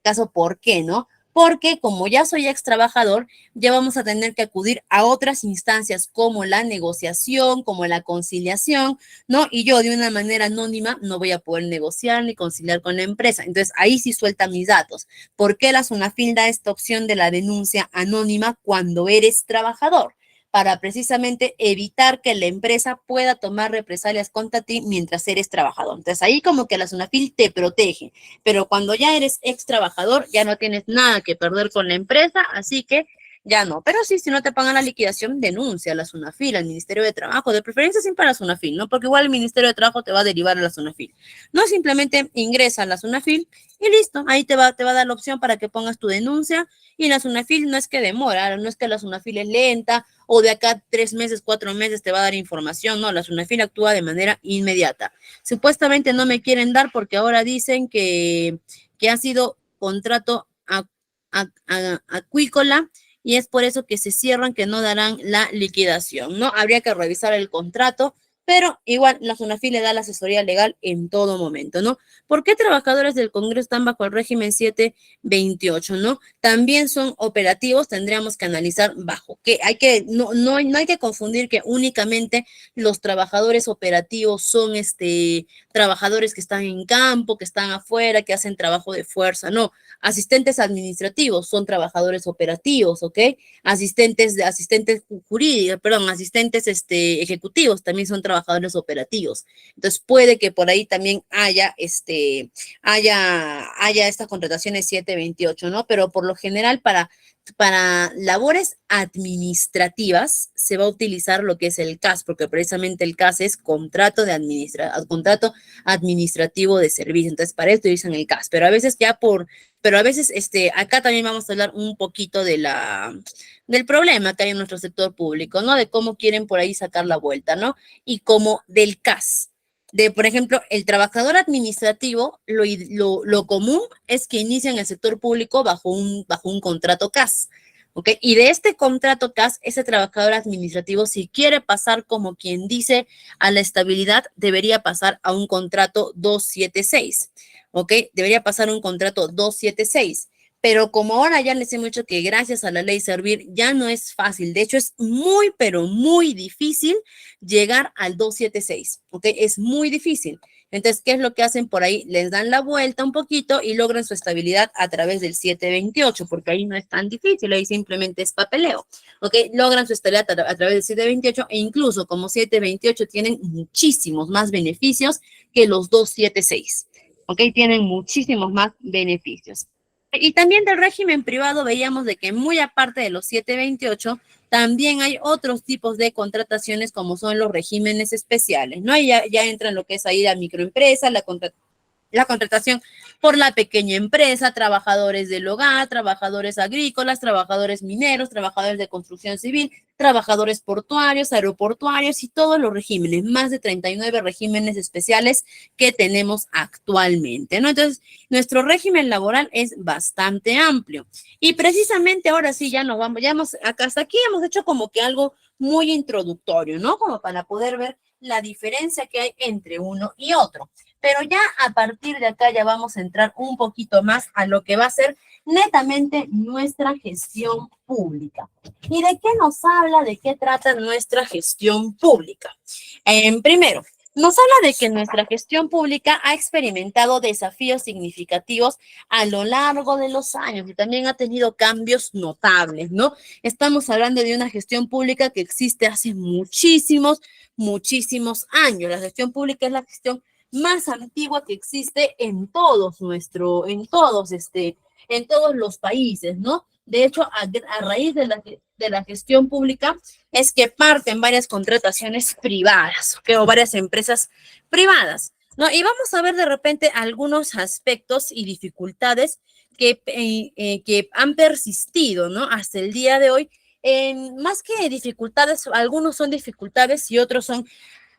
A: Caso, ¿por qué no? Porque como ya soy ex trabajador, ya vamos a tener que acudir a otras instancias como la negociación, como la conciliación, ¿no? Y yo de una manera anónima no voy a poder negociar ni conciliar con la empresa. Entonces, ahí sí suelta mis datos. ¿Por qué la SUNAFIL da esta opción de la denuncia anónima cuando eres trabajador? Para precisamente evitar que la empresa pueda tomar represalias contra ti mientras eres trabajador. Entonces, ahí como que la SUNAFIL te protege, pero cuando ya eres ex trabajador, ya no tienes nada que perder con la empresa, así que ya no. Pero sí, si no te pagan la liquidación, denuncia a la SUNAFIL, al Ministerio de Trabajo, de preferencia siempre a la SUNAFIL, ¿no? Porque igual el Ministerio de Trabajo te va a derivar a la SUNAFIL. No, simplemente ingresa a la SUNAFIL y listo, ahí te va a dar la opción para que pongas tu denuncia, y la SUNAFIL no es que demora, no es que la SUNAFIL es lenta o de acá 3 meses, 4 meses te va a dar información, no, la SUNAFIL actúa de manera inmediata. Supuestamente no me quieren dar porque ahora dicen que ha sido contrato acuícola, y es por eso que se cierran, que no darán la liquidación, ¿no? Habría que revisar el contrato, pero igual la SUNAFIL le da la asesoría legal en todo momento, ¿no? ¿Por qué trabajadores del Congreso están bajo el régimen 728, no? También son operativos, tendríamos que analizar bajo qué. No hay que confundir que únicamente los trabajadores operativos son trabajadores que están en campo, que están afuera, que hacen trabajo de fuerza, no. Asistentes administrativos son trabajadores operativos, ¿ok? Asistentes jurídicos, perdón, asistentes ejecutivos también son trabajadores operativos. Entonces puede que por ahí también haya estas contrataciones 728, ¿no? Pero por lo general para labores administrativas se va a utilizar lo que es el CAS, porque precisamente el CAS es contrato administrativo de servicio. Entonces, para esto dicen el CAS, pero a veces acá también vamos a hablar un poquito del problema que hay en nuestro sector público, ¿no? De cómo quieren por ahí sacar la vuelta, ¿no? Y como del CAS. Por ejemplo, el trabajador administrativo, lo común es que inicia en el sector público bajo un contrato CAS. ¿Ok? Y de este contrato CAS, ese trabajador administrativo, si quiere pasar como quien dice a la estabilidad, debería pasar a un contrato 276. ¿Ok? Debería pasar un contrato 276. Pero como ahora ya les he dicho que gracias a la ley Servir ya no es fácil, de hecho es muy, pero muy difícil llegar al 276, ¿ok? Es muy difícil. Entonces, ¿qué es lo que hacen por ahí? Les dan la vuelta un poquito y logran su estabilidad a través del 728, porque ahí no es tan difícil, ahí simplemente es papeleo, ¿ok? Logran su estabilidad a través del 728 e incluso como 728 tienen muchísimos más beneficios que los 276, ¿ok? Tienen muchísimos más beneficios. Y también del régimen privado veíamos de que muy aparte de los 728, también hay otros tipos de contrataciones como son los regímenes especiales, ¿no? Y ya entra en lo que es ahí la microempresa, la contratación por la pequeña empresa, trabajadores del hogar, trabajadores agrícolas, trabajadores mineros, trabajadores de construcción civil, trabajadores portuarios, aeroportuarios y todos los regímenes, más de 39 regímenes especiales que tenemos actualmente, ¿no? Entonces, nuestro régimen laboral es bastante amplio. Y precisamente ahora sí ya nos vamos, ya hemos, acá hasta aquí hemos hecho como que algo muy introductorio, ¿no? Como para poder ver la diferencia que hay entre uno y otro. Pero ya a partir de acá ya vamos a entrar un poquito más a lo que va a ser netamente nuestra gestión pública. ¿Y de qué nos habla? ¿De qué trata nuestra gestión pública? Primero, nos habla de que nuestra gestión pública ha experimentado desafíos significativos a lo largo de los años y también ha tenido cambios notables, ¿no? Estamos hablando de una gestión pública que existe hace muchísimos años. La gestión pública es la gestión más antigua que existe en en todos los países, ¿no? De hecho, a raíz de la gestión pública es que parten varias contrataciones privadas, ¿okay? O varias empresas privadas, ¿no? Y vamos a ver de repente algunos aspectos y dificultades que han persistido, ¿no? Hasta el día de hoy. Más que dificultades, algunos son dificultades y otros son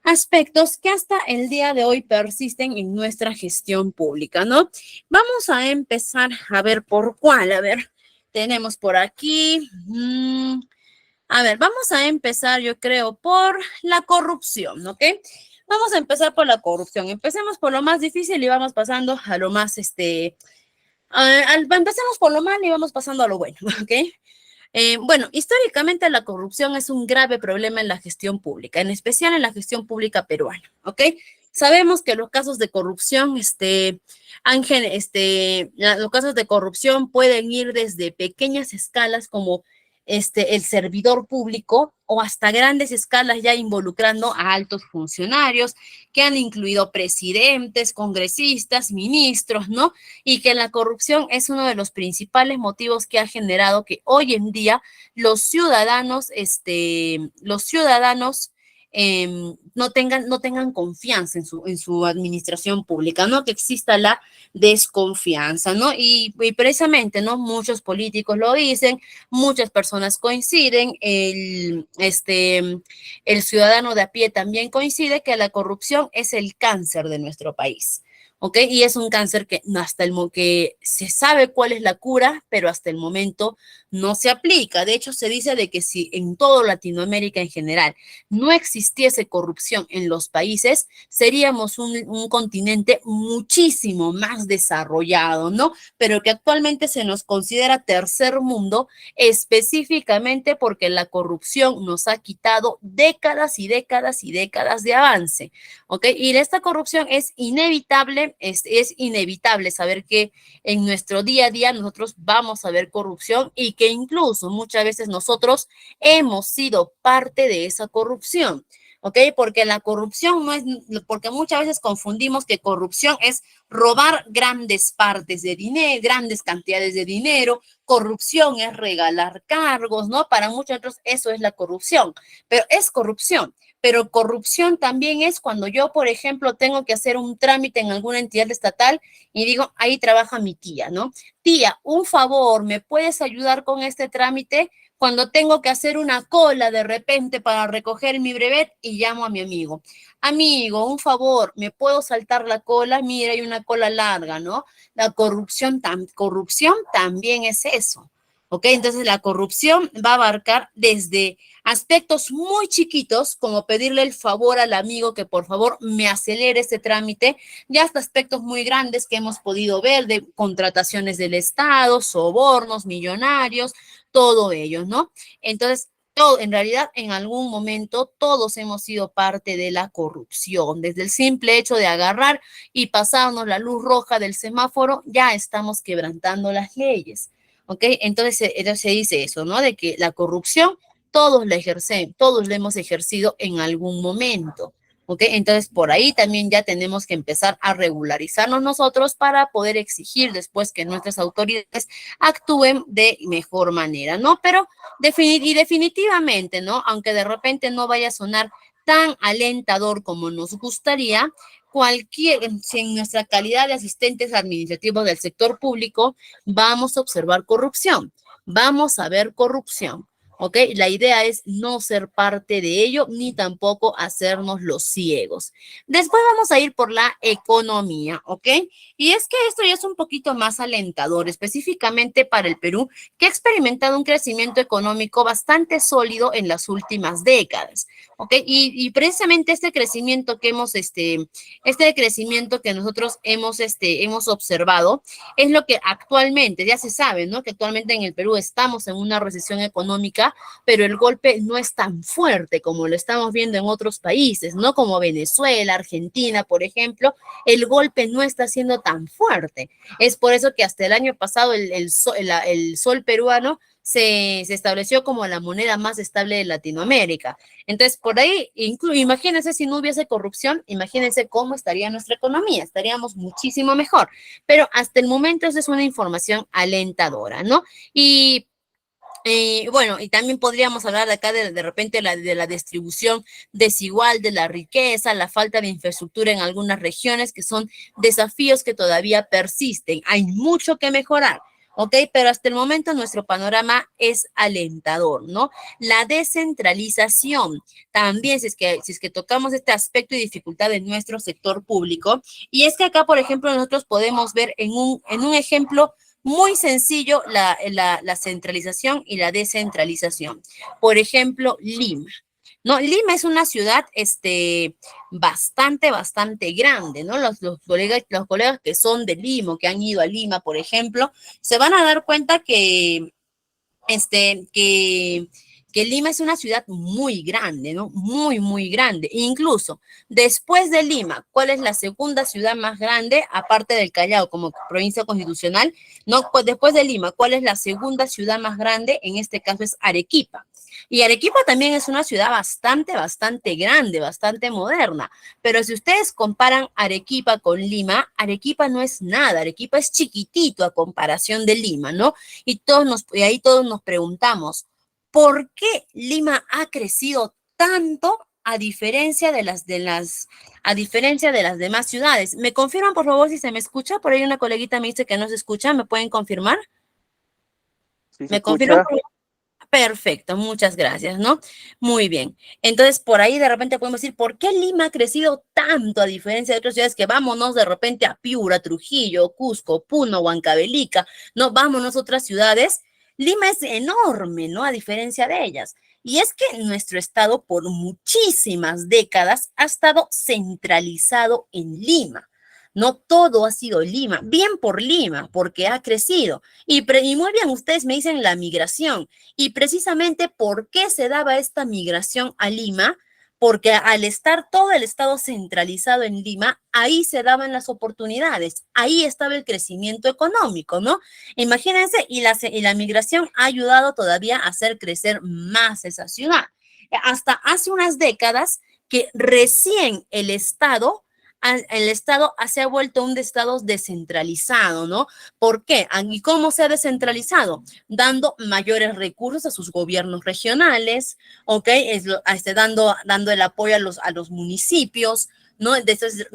A: aspectos que hasta el día de hoy persisten en nuestra gestión pública, ¿no? Vamos a empezar a ver por cuál. A ver, tenemos por aquí. A ver, vamos a empezar, yo creo, por la corrupción, ¿ok? Vamos a empezar por la corrupción. Empecemos por lo más difícil y vamos pasando a lo más, empecemos por lo malo y vamos pasando a lo bueno, ¿ok? Bueno, históricamente la corrupción es un grave problema en la gestión pública, en especial en la gestión pública peruana, ¿ok? Sabemos que los casos de corrupción, los casos de corrupción pueden ir desde pequeñas escalas como el servidor público o hasta grandes escalas ya involucrando a altos funcionarios que han incluido presidentes, congresistas, ministros, ¿no? Y que la corrupción es uno de los principales motivos que ha generado que hoy en día los ciudadanos no tengan confianza en su administración pública, ¿no? Que exista la desconfianza, ¿no? Y precisamente, ¿no? Muchos políticos lo dicen, muchas personas coinciden, el ciudadano de a pie también coincide que la corrupción es el cáncer de nuestro país. ¿Ok? Y es un cáncer que que se sabe cuál es la cura, pero hasta el momento no se aplica. De hecho, se dice de que si en toda Latinoamérica en general no existiese corrupción en los países, seríamos un continente muchísimo más desarrollado, ¿no? Pero que actualmente se nos considera tercer mundo específicamente porque la corrupción nos ha quitado décadas y décadas y décadas de avance, ¿ok? Y esta corrupción es inevitable, es inevitable saber que en nuestro día a día nosotros vamos a ver corrupción y que incluso muchas veces nosotros hemos sido parte de esa corrupción. ¿Ok? Porque la corrupción no es, porque muchas veces confundimos que corrupción es robar grandes partes de dinero, grandes cantidades de dinero, corrupción es regalar cargos, ¿no? Para muchos otros eso es la corrupción, pero es corrupción. Pero corrupción también es cuando yo, por ejemplo, tengo que hacer un trámite en alguna entidad estatal y digo, ahí trabaja mi tía, ¿no? Tía, un favor, ¿me puedes ayudar con este trámite? Cuando tengo que hacer una cola de repente para recoger mi brevet y llamo a mi amigo. Amigo, un favor, ¿me puedo saltar la cola? Mira, hay una cola larga, ¿no? La corrupción también es eso. ¿Ok? Entonces la corrupción va a abarcar desde aspectos muy chiquitos, como pedirle el favor al amigo que por favor me acelere este trámite, ya hasta aspectos muy grandes que hemos podido ver de contrataciones del Estado, sobornos millonarios, todo ello, ¿no? Entonces, Todo, en realidad, en algún momento todos hemos sido parte de la corrupción. Desde el simple hecho de agarrar y pasarnos la luz roja del semáforo, ya estamos quebrantando las leyes. ¿Ok? Entonces se dice eso, ¿no? De que la corrupción todos la ejercen, todos la hemos ejercido en algún momento. ¿Ok? Entonces, por ahí también ya tenemos que empezar a regularizarnos nosotros para poder exigir después que nuestras autoridades actúen de mejor manera, ¿no? Pero y definitivamente, ¿no? Aunque de repente no vaya a sonar tan alentador como nos gustaría, si en nuestra calidad de asistentes administrativos del sector público vamos a observar corrupción, vamos a ver corrupción. ¿Ok? La idea es no ser parte de ello ni tampoco hacernos los ciegos. Después vamos a ir por la economía, ¿ok? Y es que esto ya es un poquito más alentador, específicamente para el Perú, que ha experimentado un crecimiento económico bastante sólido en las últimas décadas, ¿ok? Y precisamente este crecimiento que nosotros hemos observado es lo que actualmente, ya se sabe, ¿no? Que actualmente en el Perú estamos en una recesión económica, pero el golpe no es tan fuerte como lo estamos viendo en otros países, ¿no? Como Venezuela, Argentina, por ejemplo, el golpe no está siendo tan fuerte. Es por eso que hasta el año pasado el sol peruano se estableció como la moneda más estable de Latinoamérica. Entonces, por ahí, imagínense si no hubiese corrupción, imagínense cómo estaría nuestra economía, estaríamos muchísimo mejor. Pero hasta el momento esa es una información alentadora, ¿no? Bueno, y también podríamos hablar de acá de repente de la distribución desigual de la riqueza, la falta de infraestructura en algunas regiones, que son desafíos que todavía persisten. Hay mucho que mejorar. ¿Ok? Pero hasta el momento nuestro panorama es alentador, ¿no? La descentralización, también si es que tocamos este aspecto y dificultad de nuestro sector público, y es que acá, por ejemplo, nosotros podemos ver en un ejemplo muy sencillo la centralización y la descentralización. Por ejemplo, Lima. No, Lima es una ciudad bastante grande, ¿no? Los colegas que son de Lima, que han ido a Lima, por ejemplo, se van a dar cuenta este, que, que Lima es una ciudad muy grande, ¿no? Muy grande. Incluso después de Lima, ¿cuál es la segunda ciudad más grande, aparte del Callao como provincia constitucional? No, pues después de Lima, ¿cuál es la segunda ciudad más grande? En este caso es Arequipa. Y Arequipa también es una ciudad bastante grande, bastante moderna. Pero si ustedes comparan Arequipa con Lima, Arequipa no es nada, Arequipa es chiquitito a comparación de Lima, ¿no? Y ahí todos nos preguntamos, ¿por qué Lima ha crecido tanto a diferencia de las demás ciudades? ¿Me confirman, por favor, si se me escucha? Por ahí una coleguita me dice que no se escucha, ¿me pueden confirmar?
B: Sí se
A: ¿Me confirman,
B: escucha.
A: por favor? Perfecto, muchas gracias, ¿no? Muy bien. Entonces, por ahí de repente podemos decir, ¿por qué Lima ha crecido tanto a diferencia de otras ciudades que vámonos de repente a Piura, Trujillo, Cusco, Puno, Huancavelica, no, vámonos a otras ciudades? Lima es enorme, ¿no? A diferencia de ellas. Y es que nuestro estado por muchísimas décadas ha estado centralizado en Lima. No todo ha sido Lima, bien por Lima, porque ha crecido. Y muy bien, ustedes me dicen la migración. Y precisamente, ¿por qué se daba esta migración a Lima? Porque al estar todo el estado centralizado en Lima, ahí se daban las oportunidades, ahí estaba el crecimiento económico, ¿no? Imagínense, y la migración ha ayudado todavía a hacer crecer más esa ciudad. Hasta hace unas décadas que recién el Estado se ha vuelto un Estado descentralizado, ¿no? ¿Por qué? ¿Y cómo se ha descentralizado? Dando mayores recursos a sus gobiernos regionales, ¿ok? Dando el apoyo a los municipios, ¿no? Entonces,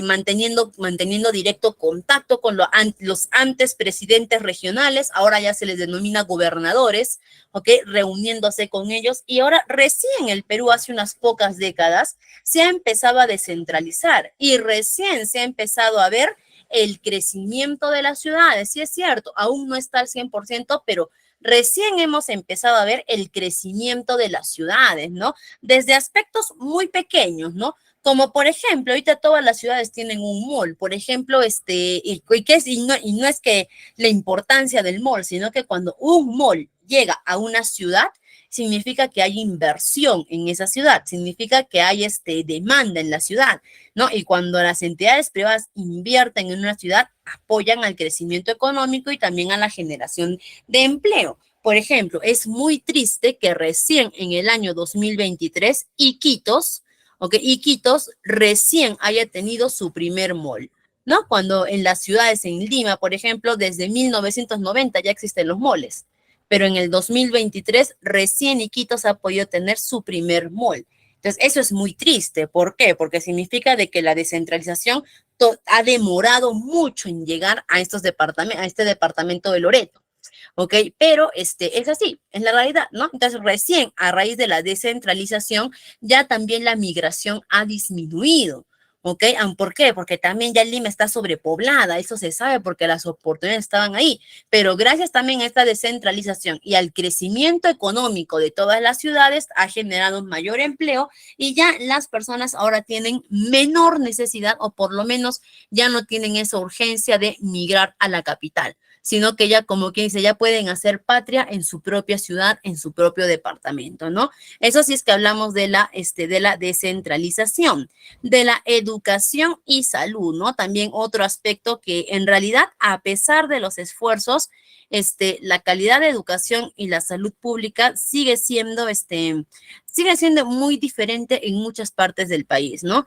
A: manteniendo directo contacto con los antes presidentes regionales, ahora ya se les denomina gobernadores, ¿ok? Reuniéndose con ellos. Y ahora recién el Perú, hace unas pocas décadas, se ha empezado a descentralizar y recién se ha empezado a ver el crecimiento de las ciudades. Sí es cierto, aún no está al 100%, pero recién hemos empezado a ver el crecimiento de las ciudades, ¿no? Desde aspectos muy pequeños, ¿no? Como por ejemplo, ahorita todas las ciudades tienen un mall, por ejemplo, y no es que la importancia del mall, sino que cuando un mall llega a una ciudad, significa que hay inversión en esa ciudad, significa que hay demanda en la ciudad, ¿no? Y cuando las entidades privadas invierten en una ciudad, apoyan al crecimiento económico y también a la generación de empleo. Por ejemplo, es muy triste que recién en el año 2023 Iquitos, Iquitos recién haya tenido su primer mall, ¿no? Cuando en las ciudades, en Lima, por ejemplo, desde 1990 ya existen los malls, pero en el 2023 recién Iquitos ha podido tener su primer mall. Entonces, eso es muy triste. ¿Por qué? Porque significa de que la descentralización ha demorado mucho en llegar a estos departamentos, a este departamento de Loreto. ¿Ok? Pero es así, es la realidad, ¿no? Entonces, recién a raíz de la descentralización, ya también la migración ha disminuido. ¿Ok? ¿Por qué? Porque también ya Lima está sobrepoblada, eso se sabe porque las oportunidades estaban ahí, pero gracias también a esta descentralización y al crecimiento económico de todas las ciudades ha generado mayor empleo y ya las personas ahora tienen menor necesidad o por lo menos ya no tienen esa urgencia de migrar a la capital, sino que ya, como quien dice, ya pueden hacer patria en su propia ciudad, en su propio departamento, ¿no? Eso sí es que hablamos de la descentralización, de la educación y salud, ¿no? También otro aspecto que en realidad, a pesar de los esfuerzos, la calidad de educación y la salud pública sigue siendo muy diferente en muchas partes del país, ¿no?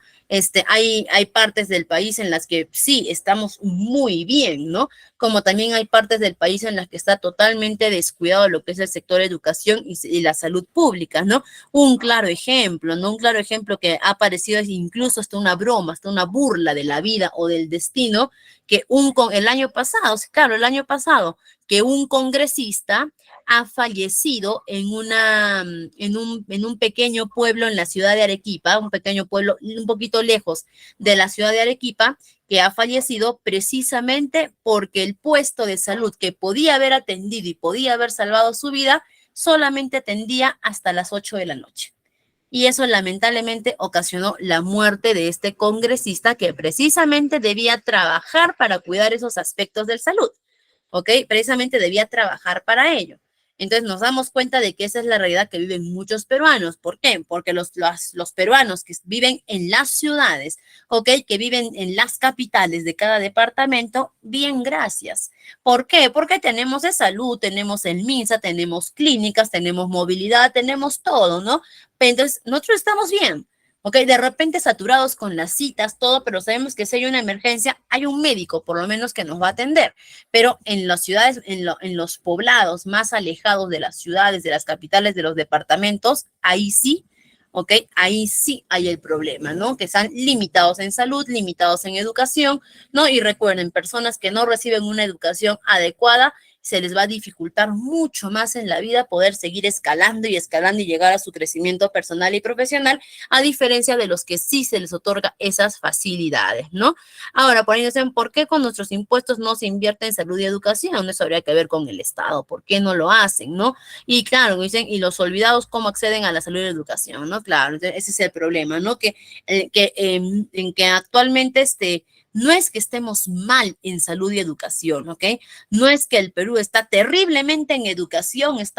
A: Hay partes del país en las que sí estamos muy bien, ¿no? Como también hay partes del país en las que está totalmente descuidado lo que es el sector educación y la salud pública, ¿no? Un claro ejemplo, ¿no? Un claro ejemplo que ha aparecido es incluso hasta una broma, hasta una burla de la vida o del destino, que el año pasado, claro, el año pasado, que un congresista ha fallecido en un pequeño pueblo en la ciudad de Arequipa, un pequeño pueblo un poquito lejos de la ciudad de Arequipa, que ha fallecido precisamente porque el puesto de salud que podía haber atendido y podía haber salvado su vida solamente atendía hasta las 8 de la noche. Y eso lamentablemente ocasionó la muerte de este congresista que precisamente debía trabajar para cuidar esos aspectos de salud. ¿Ok? Precisamente debía trabajar para ello. Entonces nos damos cuenta de que esa es la realidad que viven muchos peruanos. ¿Por qué? Porque los peruanos que viven en las ciudades, ¿ok? Que viven en las capitales de cada departamento, bien, gracias. ¿Por qué? Porque tenemos de salud, tenemos el MINSA, tenemos clínicas, tenemos movilidad, tenemos todo, ¿no? Entonces nosotros estamos bien. ¿Ok? De repente saturados con las citas, todo, pero sabemos que si hay una emergencia, hay un médico, por lo menos, que nos va a atender. Pero en las ciudades, en los poblados más alejados de las ciudades, de las capitales, de los departamentos, ahí sí, ¿ok? Ahí sí hay el problema, ¿no? Que están limitados en salud, limitados en educación, ¿no? Y recuerden, personas que no reciben una educación adecuada, se les va a dificultar mucho más en la vida poder seguir escalando y escalando y llegar a su crecimiento personal y profesional, a diferencia de los que sí se les otorga esas facilidades, ¿no? Ahora, por ahí dicen, ¿por qué con nuestros impuestos no se invierte en salud y educación? Eso habría que ver con el Estado, ¿por qué no lo hacen, no? Y claro, dicen, ¿y los olvidados cómo acceden a la salud y educación, no? Claro, ese es el problema, ¿no? En que actualmente no es que estemos mal en salud y educación, ¿ok? No es que el Perú está terriblemente en educación, es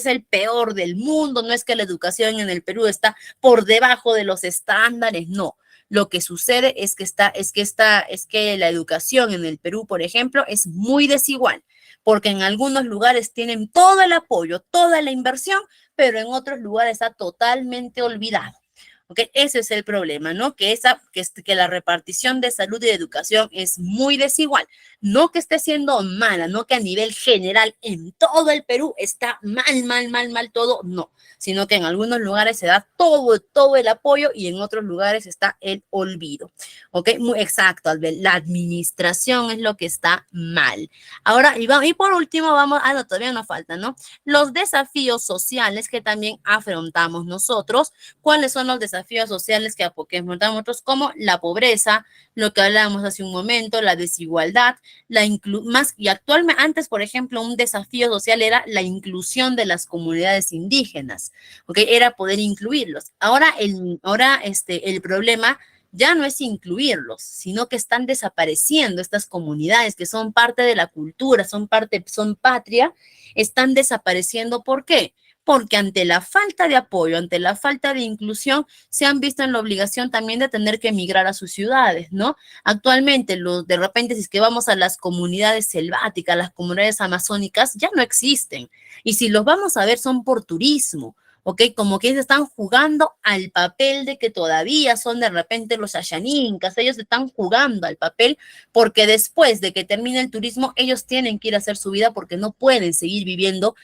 A: el peor del mundo, no es que la educación en el Perú está por debajo de los estándares, no. Lo que sucede es que la educación en el Perú, por ejemplo, es muy desigual, porque en algunos lugares tienen todo el apoyo, toda la inversión, pero en otros lugares está totalmente olvidado. ¿Ok? Ese es el problema, ¿no? Que la repartición de salud y de educación es muy desigual. No que esté siendo mala, no que a nivel general en todo el Perú está mal todo, no. Sino que en algunos lugares se da todo el apoyo y en otros lugares está el olvido. ¿Ok? Muy exacto, Albert. La administración es lo que está mal. Ahora, y por último vamos, no, todavía nos falta, ¿no? Los desafíos sociales que también afrontamos nosotros. ¿Cuáles son los desafíos sociales que enfrentamos nosotros? Como la pobreza, lo que hablábamos hace un momento, la desigualdad, y actualmente, antes, por ejemplo, un desafío social era la inclusión de las comunidades indígenas, ¿ok? Era poder incluirlos. Ahora el problema ya no es incluirlos, sino que están desapareciendo estas comunidades que son parte de la cultura, son patria, están desapareciendo. ¿Por qué? porque ante la falta de apoyo, ante la falta de inclusión, se han visto en la obligación también de tener que emigrar a sus ciudades, ¿no? Actualmente, de repente, si es que vamos a las comunidades selváticas, las comunidades amazónicas, ya no existen. Y si los vamos a ver, son por turismo. ¿Ok? Como que ellos están jugando al papel de que todavía son de repente los Ashanincas, ellos están jugando al papel porque después de que termine el turismo, ellos tienen que ir a hacer su vida porque no pueden seguir viviendo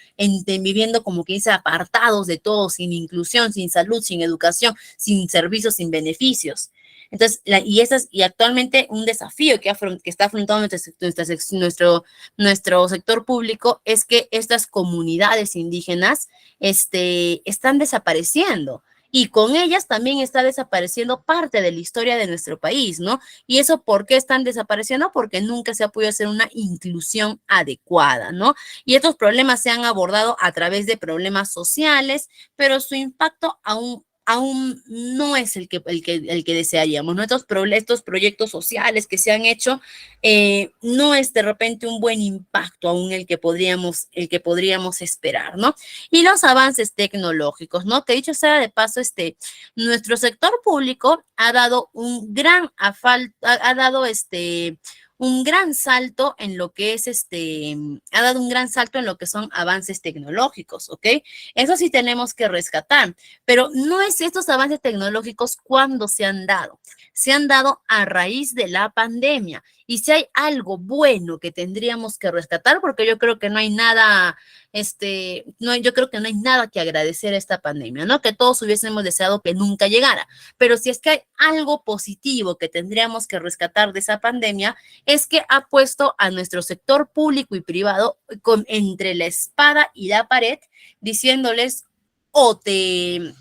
A: como que dice, apartados de todo, sin inclusión, sin salud, sin educación, sin servicios, sin beneficios. Entonces, y actualmente un desafío que está afrontando nuestro sector público es que estas comunidades indígenas están desapareciendo. Y con ellas también está desapareciendo parte de la historia de nuestro país, ¿no? ¿Y eso por qué están desapareciendo? Porque nunca se ha podido hacer una inclusión adecuada, ¿no? Y estos problemas se han abordado a través de problemas sociales, pero su impacto aún no es el que desearíamos, ¿no? Estos proyectos sociales que se han hecho no es de repente un buen impacto aún el que podríamos esperar, ¿no? Y los avances tecnológicos, ¿no? Que dicho sea de paso, nuestro sector público ha dado un gran salto en lo que es ha dado un gran salto en lo que son avances tecnológicos, ¿ok? Eso sí tenemos que rescatar, pero no es estos avances tecnológicos cuando se han dado a raíz de la pandemia. Y si hay algo bueno que tendríamos que rescatar, porque yo creo que no hay nada, yo creo que no hay nada que agradecer a esta pandemia, ¿no? Que todos hubiésemos deseado que nunca llegara. Pero si es que hay algo positivo que tendríamos que rescatar de esa pandemia, es que ha puesto a nuestro sector público y privado entre la espada y la pared, diciéndoles o te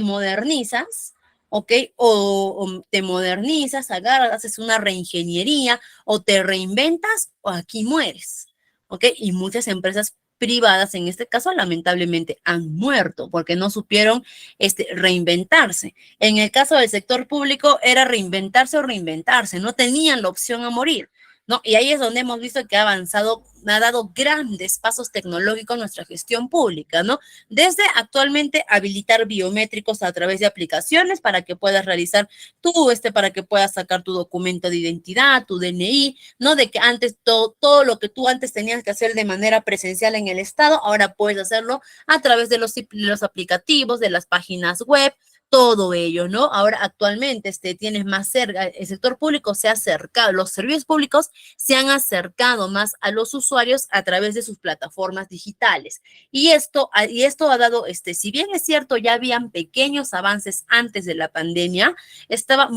A: modernizas, ¿ok? O te modernizas, agarras, haces una reingeniería, o te reinventas, o aquí mueres, ¿ok? Y muchas empresas privadas, en este caso, lamentablemente han muerto porque no supieron reinventarse. En el caso del sector público era reinventarse o reinventarse, no tenían la opción a morir, ¿no? Y ahí es donde hemos visto que ha dado grandes pasos tecnológicos nuestra gestión pública, ¿no? Desde actualmente habilitar biométricos a través de aplicaciones para que puedas realizar para que puedas sacar tu documento de identidad, tu DNI, ¿no? De que antes todo lo que tú antes tenías que hacer de manera presencial en el estado, ahora puedes hacerlo a través de los aplicativos, de las páginas web, todo ello, ¿no? Ahora actualmente tienes más cerca, el sector público se ha acercado, los servicios públicos se han acercado más a los usuarios a través de sus plataformas digitales. Y esto ha dado, si bien es cierto, ya habían pequeños avances antes de la pandemia, estaba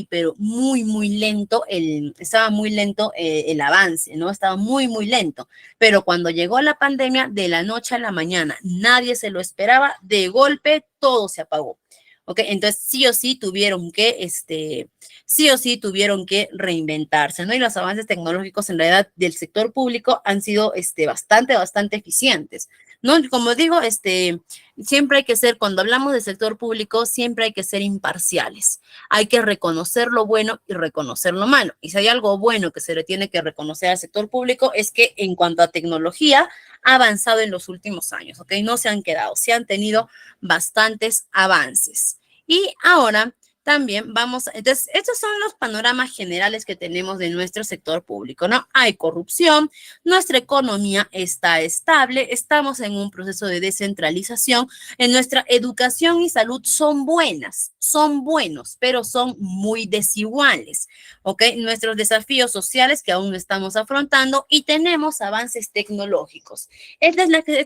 A: pero muy lento el avance, ¿no? Estaba muy lento. Pero cuando llegó la pandemia, de la noche a la mañana, nadie se lo esperaba, de golpe todo se apagó. ¿Ok? Entonces, sí o sí tuvieron que reinventarse, ¿no? Y los avances tecnológicos en realidad del sector público han sido bastante eficientes, ¿no? Como digo, siempre hay que ser, cuando hablamos del sector público, siempre hay que ser imparciales. Hay que reconocer lo bueno y reconocer lo malo. Y si hay algo bueno que se le tiene que reconocer al sector público es que en cuanto a tecnología ha avanzado en los últimos años, ¿ok? No se han quedado, se han tenido bastantes avances. Y ahora también entonces, estos son los panoramas generales que tenemos de nuestro sector público, ¿no? Hay corrupción, nuestra economía está estable, estamos en un proceso de descentralización, en nuestra educación y salud son buenos, pero son muy desiguales, ¿ok? Nuestros desafíos sociales que aún no estamos afrontando y tenemos avances tecnológicos. Este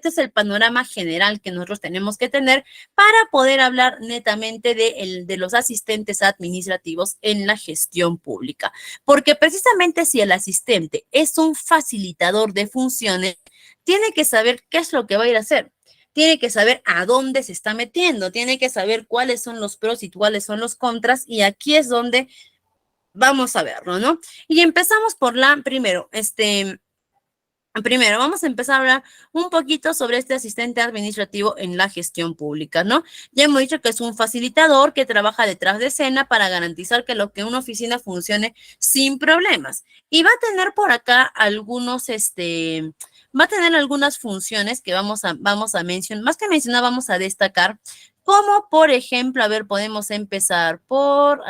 A: es el panorama general que nosotros tenemos que tener para poder hablar netamente de los asistentes administrativos en la gestión pública. Porque precisamente si el asistente es un facilitador de funciones, tiene que saber qué es lo que va a ir a hacer. Tiene que saber a dónde se está metiendo, tiene que saber cuáles son los pros y cuáles son los contras, y aquí es donde vamos a verlo, ¿no? Y empezamos por Primero, vamos a empezar a hablar un poquito sobre este asistente administrativo en la gestión pública, ¿no? Ya hemos dicho que es un facilitador que trabaja detrás de escena para garantizar que una oficina funcione sin problemas. Y va a tener por acá algunos va a tener algunas funciones que vamos a mencionar, más que mencionar, vamos a destacar, como por ejemplo, a ver, podemos empezar por,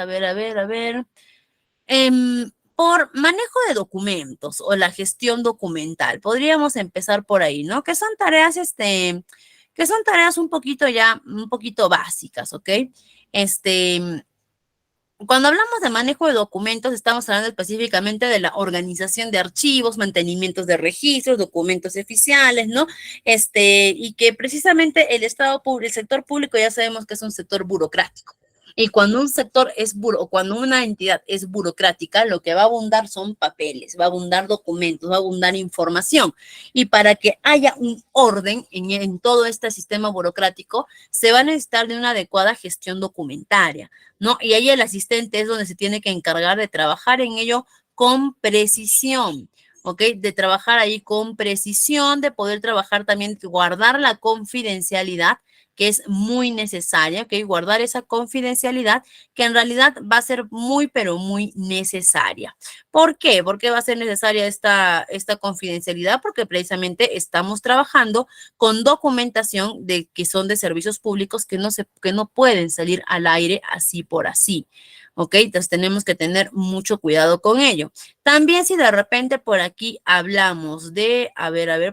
A: por manejo de documentos o la gestión documental. Podríamos empezar por ahí, ¿no? Que son tareas, que son tareas un poquito básicas, ¿ok? Cuando hablamos de manejo de documentos, estamos hablando específicamente de la organización de archivos, mantenimientos de registros, documentos oficiales, ¿no? Y que precisamente el sector público ya sabemos que es un sector burocrático. Y cuando un sector o cuando una entidad es burocrática, lo que va a abundar son papeles, va a abundar documentos, va a abundar información. Y para que haya un orden en todo este sistema burocrático, se va a necesitar de una adecuada gestión documentaria, ¿no? Y ahí el asistente es donde se tiene que encargar de trabajar en ello con precisión, ¿ok? De trabajar ahí con precisión, de poder trabajar también, guardar la confidencialidad, que es muy necesaria, ¿ok? Guardar esa confidencialidad que en realidad va a ser muy, pero muy necesaria. ¿Por qué? ¿Por qué va a ser necesaria esta confidencialidad? Porque precisamente estamos trabajando con documentación que son de servicios públicos que no pueden salir al aire así por así. ¿Ok? Entonces tenemos que tener mucho cuidado con ello. También si de repente por aquí hablamos de,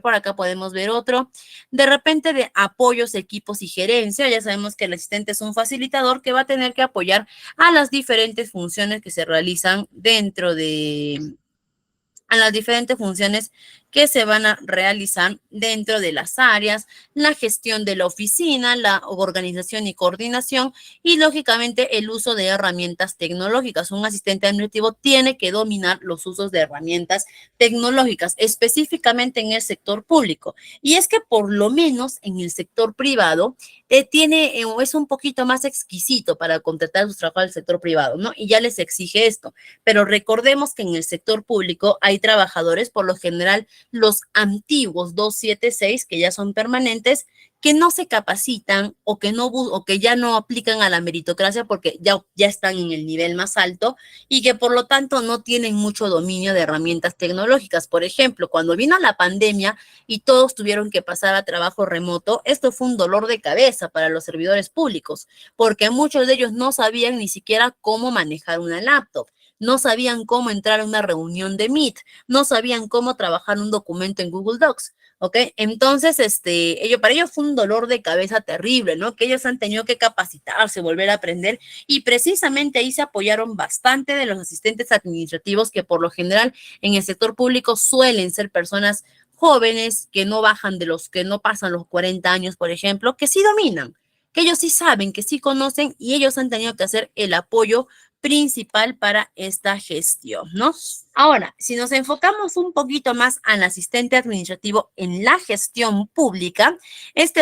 A: por acá podemos ver otro, de repente de apoyos, equipos y gerencia, ya sabemos que el asistente es un facilitador que va a tener que apoyar a las diferentes funciones que se realizan a las diferentes funciones que se van a realizar dentro de las áreas, la gestión de la oficina, la organización y coordinación y, lógicamente, el uso de herramientas tecnológicas. Un asistente administrativo tiene que dominar los usos de herramientas tecnológicas, específicamente en el sector público. Y es que, por lo menos, en el sector privado, es un poquito más exquisito para contratar sus trabajadores del sector privado, ¿no? Y ya les exige esto. Pero recordemos que en el sector público hay trabajadores, por lo general, los antiguos 276, que ya son permanentes, que no se capacitan o que ya no aplican a la meritocracia porque ya están en el nivel más alto y que por lo tanto no tienen mucho dominio de herramientas tecnológicas. Por ejemplo, cuando vino la pandemia y todos tuvieron que pasar a trabajo remoto, esto fue un dolor de cabeza para los servidores públicos, porque muchos de ellos no sabían ni siquiera cómo manejar una laptop. No sabían cómo entrar a una reunión de Meet, no sabían cómo trabajar un documento en Google Docs, ¿ok? Entonces, para ellos fue un dolor de cabeza terrible, ¿no? Que ellos han tenido que capacitarse, volver a aprender, y precisamente ahí se apoyaron bastante de los asistentes administrativos, que por lo general en el sector público suelen ser personas jóvenes que no pasan los 40 años, por ejemplo, que sí dominan, que ellos sí saben, que sí conocen, y ellos han tenido que hacer el apoyo principal para esta gestión, ¿no? Ahora, si nos enfocamos un poquito más al asistente administrativo en la gestión pública,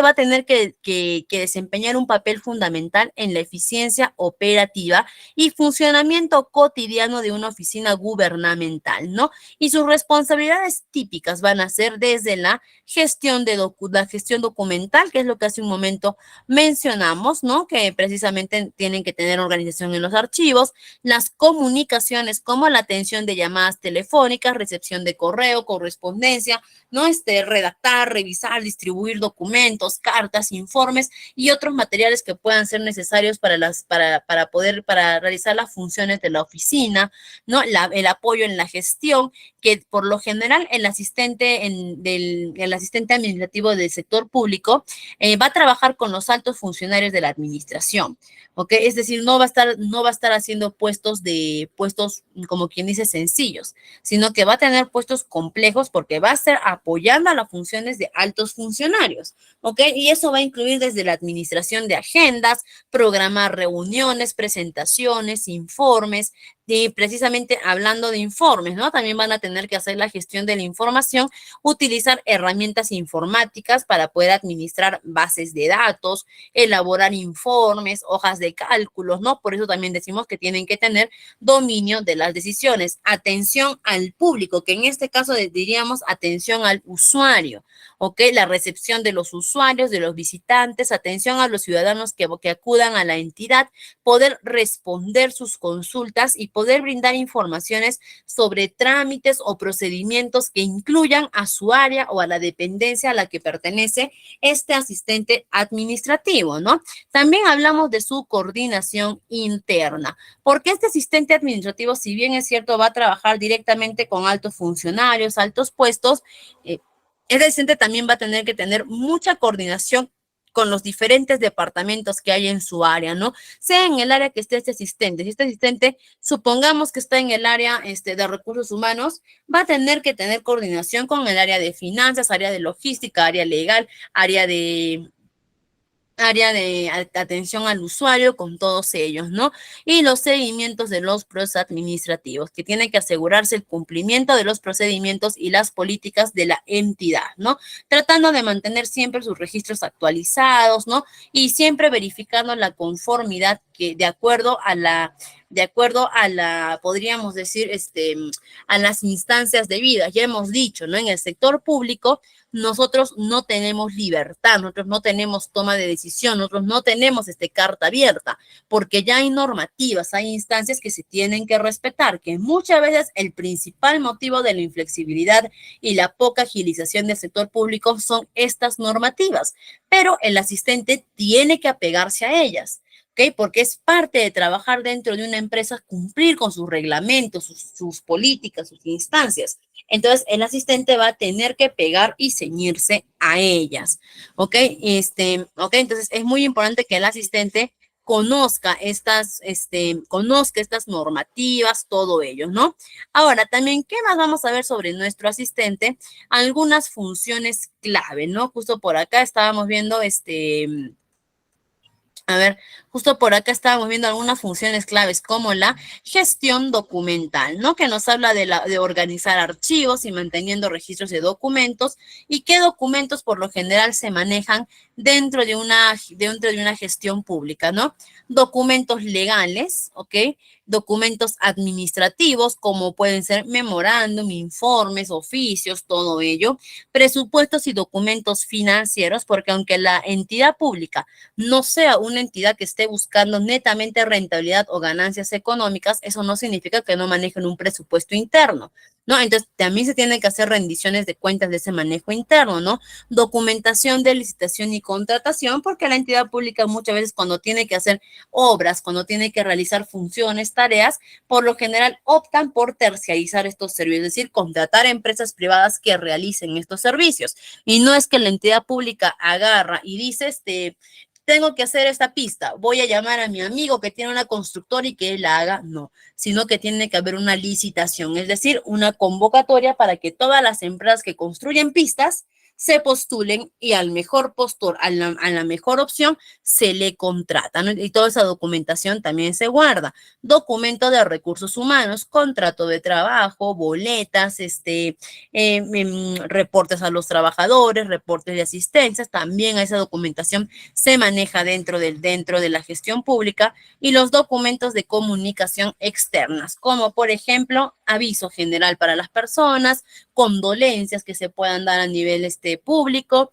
A: va a tener que desempeñar un papel fundamental en la eficiencia operativa y funcionamiento cotidiano de una oficina gubernamental, ¿no? Y sus responsabilidades típicas van a ser desde la gestión documental, que es lo que hace un momento mencionamos, ¿no? Que precisamente tienen que tener organización en los archivos, las comunicaciones como la atención de llamadas telefónicas, recepción de correo, correspondencia, ¿no? Redactar, revisar, distribuir documentos, cartas, informes y otros materiales que puedan ser necesarios para realizar las funciones de la oficina, ¿no? El apoyo en la gestión, que por lo general el asistente administrativo del sector público va a trabajar con los altos funcionarios de la administración, ¿ok? Es decir, no va a estar haciendo puestos, como quien dice, sencillos, sino que va a tener puestos complejos porque va a estar apoyando a las funciones de altos funcionarios, ¿ok? Y eso va a incluir desde la administración de agendas, programar reuniones, presentaciones, informes, y precisamente hablando de informes, ¿no? También van a tener que hacer la gestión de la información, utilizar herramientas informáticas para poder administrar bases de datos, elaborar informes, hojas de cálculos, ¿no? Por eso también decimos que tienen que tener dominio de las decisiones. Atención al público, que en este caso diríamos atención al usuario, ¿ok? La recepción de los usuarios, de los visitantes, atención a los ciudadanos que acudan a la entidad, poder responder sus consultas y poder brindar informaciones sobre trámites o procedimientos que incluyan a su área o a la dependencia a la que pertenece este asistente administrativo, ¿no? También hablamos de su coordinación interna, porque este asistente administrativo, si bien es cierto, va a trabajar directamente con altos funcionarios, altos puestos, este asistente también va a tener que tener mucha coordinación con los diferentes departamentos que hay en su área, ¿no? Sea en el área que esté este asistente. Si este asistente, supongamos que está en el área de recursos humanos, va a tener que tener coordinación con el área de finanzas, área de logística, área legal, área de atención al usuario con todos ellos, ¿no? Y los seguimientos de los procesos administrativos, que tienen que asegurarse el cumplimiento de los procedimientos y las políticas de la entidad, ¿no? Tratando de mantener siempre sus registros actualizados, ¿no? Y siempre verificando la conformidad que de acuerdo a la, podríamos decir, a las instancias debidas. Ya hemos dicho, ¿no? En el sector público, nosotros no tenemos libertad, nosotros no tenemos toma de decisión, nosotros no tenemos carta abierta, porque ya hay normativas, hay instancias que se tienen que respetar, que muchas veces el principal motivo de la inflexibilidad y la poca agilización del sector público son estas normativas, pero el asistente tiene que apegarse a ellas. ¿Okay? Porque es parte de trabajar dentro de una empresa, cumplir con sus reglamentos, sus políticas, sus instancias. Entonces, el asistente va a tener que pegar y ceñirse a ellas. ¿Ok? Entonces, es muy importante que el asistente conozca estas normativas, todo ello, ¿no? Ahora, también, ¿qué más vamos a ver sobre nuestro asistente? Algunas funciones clave, ¿no? Justo por acá estábamos viendo a ver, justo por acá estábamos viendo algunas funciones claves como la gestión documental, ¿no? Que nos habla de organizar archivos y manteniendo registros de documentos y qué documentos por lo general se manejan dentro de una gestión pública, ¿no? Documentos legales, ¿ok? Documentos administrativos como pueden ser memorándum, informes, oficios, todo ello, presupuestos y documentos financieros, porque aunque la entidad pública no sea una entidad que esté buscando netamente rentabilidad o ganancias económicas, eso no significa que no manejen un presupuesto interno, ¿no? Entonces, también se tienen que hacer rendiciones de cuentas de ese manejo interno, ¿no? Documentación de licitación y contratación, porque la entidad pública muchas veces cuando tiene que hacer obras, cuando tiene que realizar funciones, tareas, por lo general optan por terciarizar estos servicios, es decir, contratar a empresas privadas que realicen estos servicios. Y no es que la entidad pública agarra y dice, tengo que hacer esta pista, voy a llamar a mi amigo que tiene una constructora y que él la haga, no, sino que tiene que haber una licitación, es decir, una convocatoria para que todas las empresas que construyen pistas se postulen y al mejor postor, a la mejor opción, se le contrata, ¿no? Y toda esa documentación también se guarda. Documento de recursos humanos, contrato de trabajo, boletas, reportes a los trabajadores, reportes de asistencias, también esa documentación se maneja dentro de la gestión pública y los documentos de comunicación externas, como por ejemplo, aviso general para las personas, condolencias que se puedan dar a nivel público,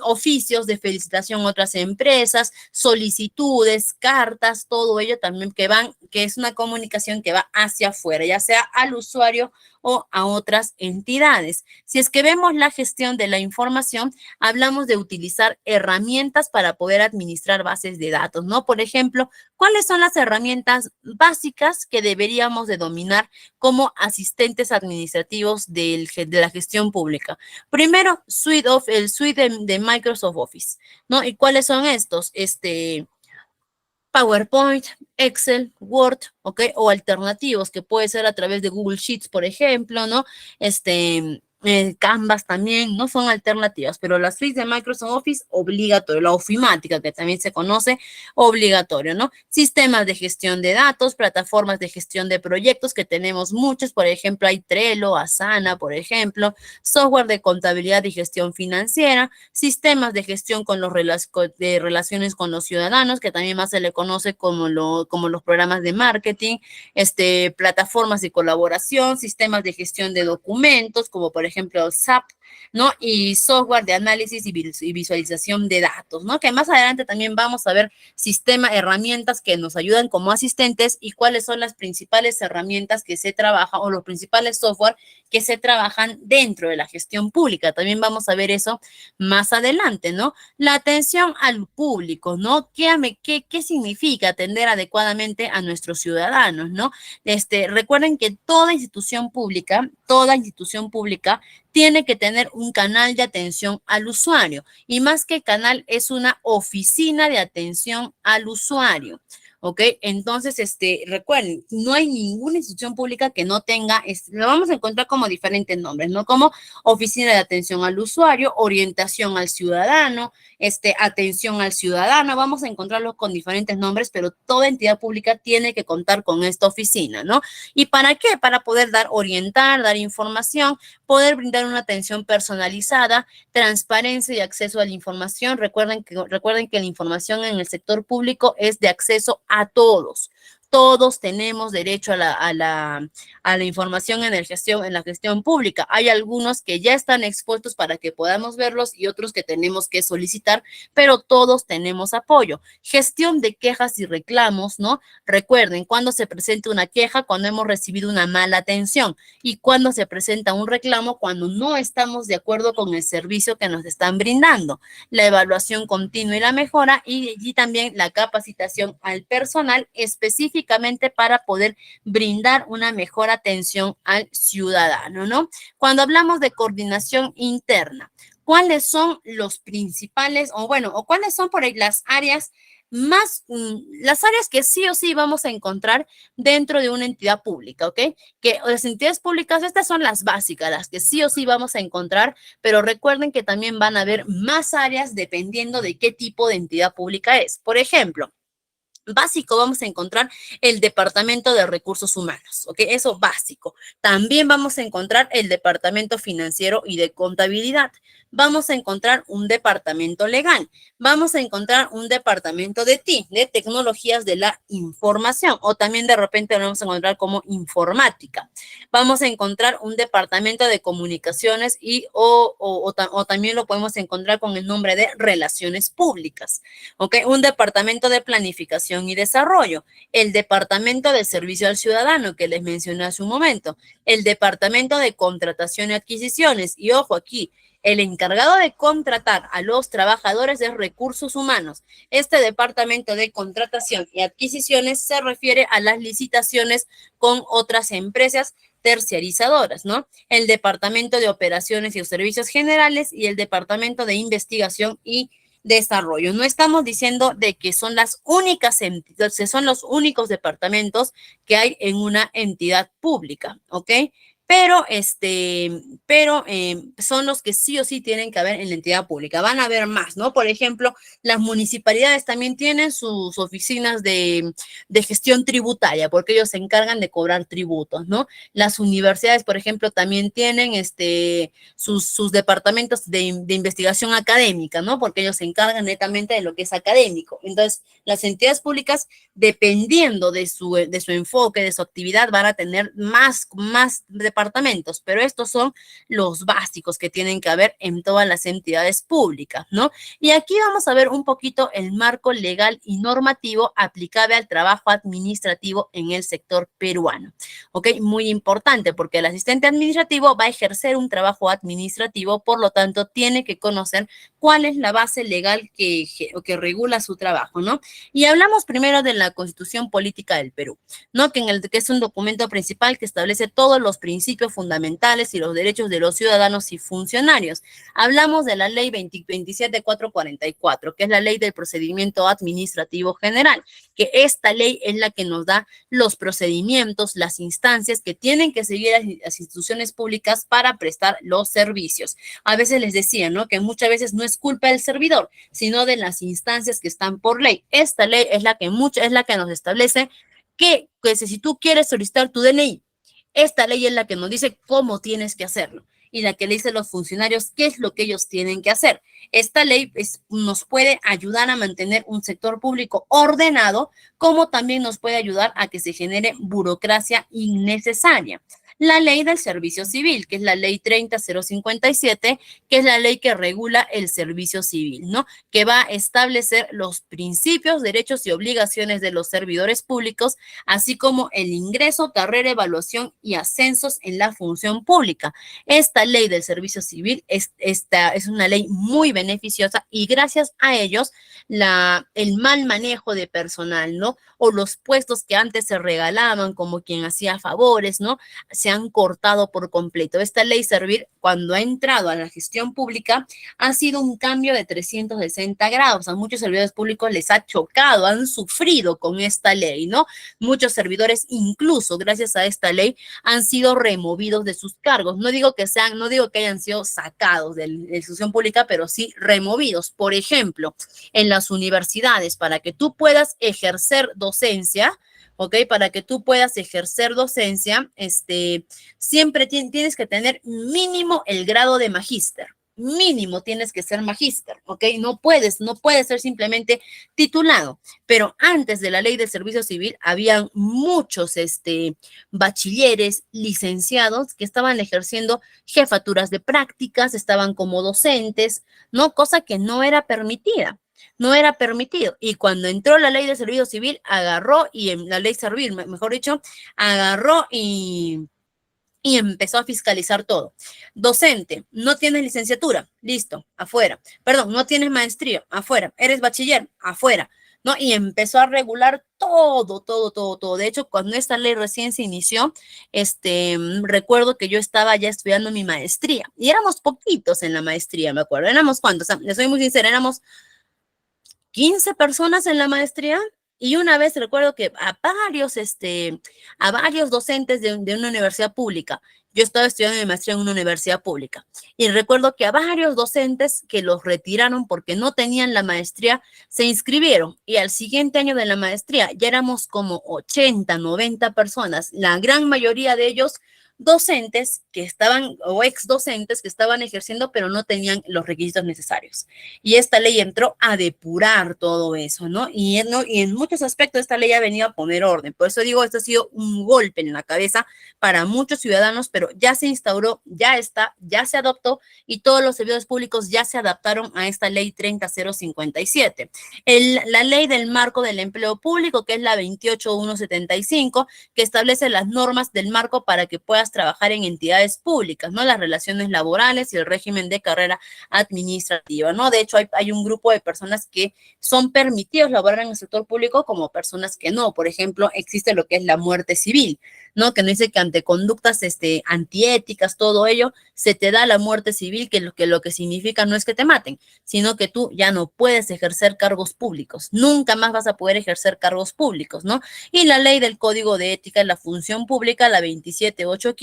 A: oficios de felicitación a otras empresas, solicitudes, cartas, todo ello también que es una comunicación que va hacia afuera, ya sea al usuario o a otras entidades. Si es que vemos la gestión de la información, hablamos de utilizar herramientas para poder administrar bases de datos, ¿no? Por ejemplo, ¿cuáles son las herramientas básicas que deberíamos de dominar como asistentes administrativos de la gestión pública? Primero, el suite de Microsoft Office, ¿no? ¿Y cuáles son estos? PowerPoint, Excel, Word, ¿ok? O alternativos que puede ser a través de Google Sheets, por ejemplo, ¿no? Canvas también, no son alternativas, pero las suites de Microsoft Office, obligatorio, la ofimática, que también se conoce, obligatorio, ¿no? Sistemas de gestión de datos, plataformas de gestión de proyectos, que tenemos muchos, por ejemplo, hay Trello, Asana, por ejemplo, software de contabilidad y gestión financiera, sistemas de gestión de relaciones con los ciudadanos, que también más se le conoce como los programas de marketing, plataformas de colaboración, sistemas de gestión de documentos, como por ejemplo SAP, ¿no? Y software de análisis y visualización de datos, ¿no? Que más adelante también vamos a ver herramientas que nos ayudan como asistentes y cuáles son las principales herramientas que se trabajan o los principales software que se trabajan dentro de la gestión pública. También vamos a ver eso más adelante, ¿no? La atención al público, ¿no? ¿Qué significa atender adecuadamente a nuestros ciudadanos, ¿no? Recuerden que toda institución pública tiene que tener un canal de atención al usuario y más que canal es una oficina de atención al usuario. ¿Ok? Entonces, recuerden, no hay ninguna institución pública que no tenga, lo vamos a encontrar como diferentes nombres, ¿no? Como oficina de atención al usuario, orientación al ciudadano, atención al ciudadano, vamos a encontrarlos con diferentes nombres, pero toda entidad pública tiene que contar con esta oficina, ¿no? ¿Y para qué? Para poder orientar, dar información, poder brindar una atención personalizada, transparencia y acceso a la información. Recuerden que la información en el sector público es de acceso a todos. Todos tenemos derecho a la información en la gestión pública. Hay algunos que ya están expuestos para que podamos verlos y otros que tenemos que solicitar, pero todos tenemos apoyo. Gestión de quejas y reclamos, ¿no? Recuerden, cuando se presenta una queja, cuando hemos recibido una mala atención y cuando se presenta un reclamo, cuando no estamos de acuerdo con el servicio que nos están brindando. La evaluación continua y la mejora y también la capacitación al personal específicamente para poder brindar una mejor atención al ciudadano, ¿no? Cuando hablamos de coordinación interna, ¿cuáles son los principales o cuáles son por ahí las áreas que sí o sí vamos a encontrar dentro de una entidad pública, ¿ok? Que las entidades públicas, estas son las básicas, las que sí o sí vamos a encontrar, pero recuerden que también van a haber más áreas dependiendo de qué tipo de entidad pública es. Por ejemplo, básico, vamos a encontrar el Departamento de Recursos Humanos, ¿ok? Eso básico. También vamos a encontrar el Departamento Financiero y de Contabilidad. Vamos a encontrar un departamento legal. Vamos a encontrar un departamento de TI, de Tecnologías de la Información, o también de repente lo vamos a encontrar como informática. Vamos a encontrar un departamento de comunicaciones o también lo podemos encontrar con el nombre de Relaciones Públicas, ¿ok? Un departamento de planificación y desarrollo, el departamento de servicio al ciudadano que les mencioné hace un momento, el departamento de contratación y adquisiciones, y ojo aquí, el encargado de contratar a los trabajadores de recursos humanos. Este departamento de contratación y adquisiciones se refiere a las licitaciones con otras empresas terciarizadoras, ¿no? El departamento de operaciones y servicios generales y el departamento de investigación y desarrollo. No estamos diciendo de que son las únicas entidades, son los únicos departamentos que hay en una entidad pública, ¿ok? Pero son los que sí o sí tienen que haber en la entidad pública. Van a haber más, ¿no? Por ejemplo, las municipalidades también tienen sus oficinas de gestión tributaria, porque ellos se encargan de cobrar tributos, ¿no? Las universidades, por ejemplo, también tienen sus departamentos de investigación académica, ¿no? Porque ellos se encargan netamente de lo que es académico. Entonces, las entidades públicas, dependiendo de su enfoque, de su actividad, van a tener más departamentos, pero estos son los básicos que tienen que haber en todas las entidades públicas, ¿no? Y aquí vamos a ver un poquito el marco legal y normativo aplicable al trabajo administrativo en el sector peruano, ¿ok? Muy importante porque el asistente administrativo va a ejercer un trabajo administrativo, por lo tanto, tiene que conocer cuál es la base legal que regula su trabajo, ¿no? Y hablamos primero de la Constitución Política del Perú, ¿no? Que es un documento principal que establece todos los principios fundamentales y los derechos de los ciudadanos y funcionarios. Hablamos de la ley 27444, que es la ley del procedimiento administrativo general, que esta ley es la que nos da los procedimientos, las instancias que tienen que seguir las instituciones públicas para prestar los servicios. A veces les decía, ¿no? Que muchas veces no es culpa del servidor, sino de las instancias que están por ley. Esta ley es la que nos establece que si tú quieres solicitar tu DNI, esta ley es la que nos dice cómo tienes que hacerlo y la que le dice a los funcionarios qué es lo que ellos tienen que hacer. Esta ley nos puede ayudar a mantener un sector público ordenado, como también nos puede ayudar a que se genere burocracia innecesaria. La ley del servicio civil, que es la ley 30057, que es la ley que regula el servicio civil, ¿no? Que va a establecer los principios, derechos y obligaciones de los servidores públicos, así como el ingreso, carrera, evaluación y ascensos en la función pública. Esta ley del servicio civil es una ley muy beneficiosa y gracias a ellos el mal manejo de personal, ¿no? O los puestos que antes se regalaban como quien hacía favores, ¿no? Se han cortado por completo. Esta ley Servir, cuando ha entrado a la gestión pública, ha sido un cambio de 360 grados. A muchos servidores públicos les ha chocado, han sufrido con esta ley, ¿no? Muchos servidores, incluso gracias a esta ley, han sido removidos de sus cargos. No digo que hayan sido sacados de la institución pública, pero sí removidos. Por ejemplo, en las universidades, para que tú puedas ejercer docencia, ¿ok? Para que tú puedas ejercer docencia, siempre tienes que tener mínimo el grado de magíster. Mínimo tienes que ser magíster, ¿ok? No puedes ser simplemente titulado. Pero antes de la ley del servicio civil, habían muchos bachilleres, licenciados que estaban ejerciendo jefaturas de prácticas, estaban como docentes, ¿no? Cosa que no era permitida. No era permitido. Y cuando entró la ley de servicio civil, agarró, y en la ley Servir, mejor dicho, agarró y empezó a fiscalizar todo. Docente, no tienes licenciatura, listo, afuera. Perdón, no tienes maestría, afuera. Eres bachiller, afuera. ¿No? Y empezó a regular todo, todo, todo, todo. De hecho, cuando esta ley recién se inició, recuerdo que yo estaba ya estudiando mi maestría y éramos poquitos en la maestría, me acuerdo. Éramos cuántos, o sea, les soy muy sincera, éramos 15 personas en la maestría. Y una vez recuerdo que a varios docentes de una universidad pública, yo estaba estudiando mi maestría en una universidad pública, y recuerdo que a varios docentes que los retiraron porque no tenían la maestría, se inscribieron, y al siguiente año de la maestría ya éramos como 80, 90 personas, la gran mayoría de ellos docentes que estaban, o ex docentes que estaban ejerciendo, pero no tenían los requisitos necesarios. Y esta ley entró a depurar todo eso, ¿no? Y en muchos aspectos esta ley ha venido a poner orden. Por eso digo, esto ha sido un golpe en la cabeza para muchos ciudadanos, pero ya se instauró, ya está, ya se adoptó, y todos los servidores públicos ya se adaptaron a esta ley 30057. La ley del marco del empleo público, que es la 28175, que establece las normas del marco para que puedas trabajar en entidades públicas, ¿no? Las relaciones laborales y el régimen de carrera administrativa, ¿no? De hecho, hay un grupo de personas que son permitidos laborar en el sector público como personas que no. Por ejemplo, existe lo que es la muerte civil, ¿no? Que nos dice que ante conductas antiéticas, todo ello, se te da la muerte civil, que lo que significa no es que te maten, sino que tú ya no puedes ejercer cargos públicos. Nunca más vas a poder ejercer cargos públicos, ¿no? Y la ley del Código de Ética en la Función Pública, la 27815,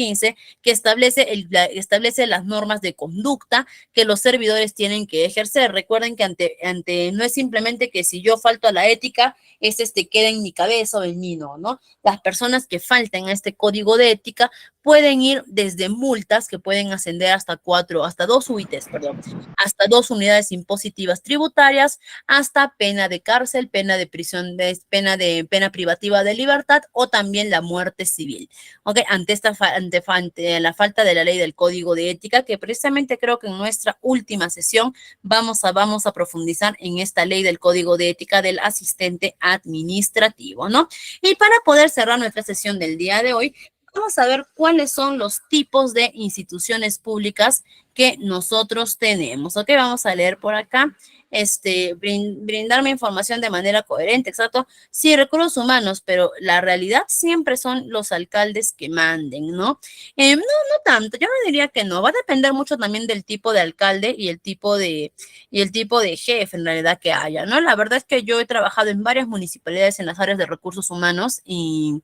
A: que establece las normas de conducta que los servidores tienen que ejercer. Recuerden que no es simplemente que si yo falto a la ética, queda en mi cabeza o en mí, no. Las personas que falten a este código de ética pueden ir desde multas que pueden ascender hasta 2 UITs, perdón, hasta 2 unidades impositivas tributarias, hasta pena de cárcel, pena de prisión, pena privativa de libertad, o también la muerte civil. ¿Ok? Ante la falta de la ley del código de ética, que precisamente creo que en nuestra última sesión vamos a profundizar en esta ley del código de ética del asistente administrativo, ¿no? Y para poder cerrar nuestra sesión del día de hoy, vamos a ver cuáles son los tipos de instituciones públicas que nosotros tenemos. Ok, vamos a leer por acá. Brindarme información de manera coherente, exacto. Sí, recursos humanos, pero la realidad siempre son los alcaldes que manden, ¿no? No tanto, yo no diría que no. Va a depender mucho también del tipo de alcalde y el tipo de jefe en realidad que haya, ¿no? La verdad es que yo he trabajado en varias municipalidades en las áreas de recursos humanos y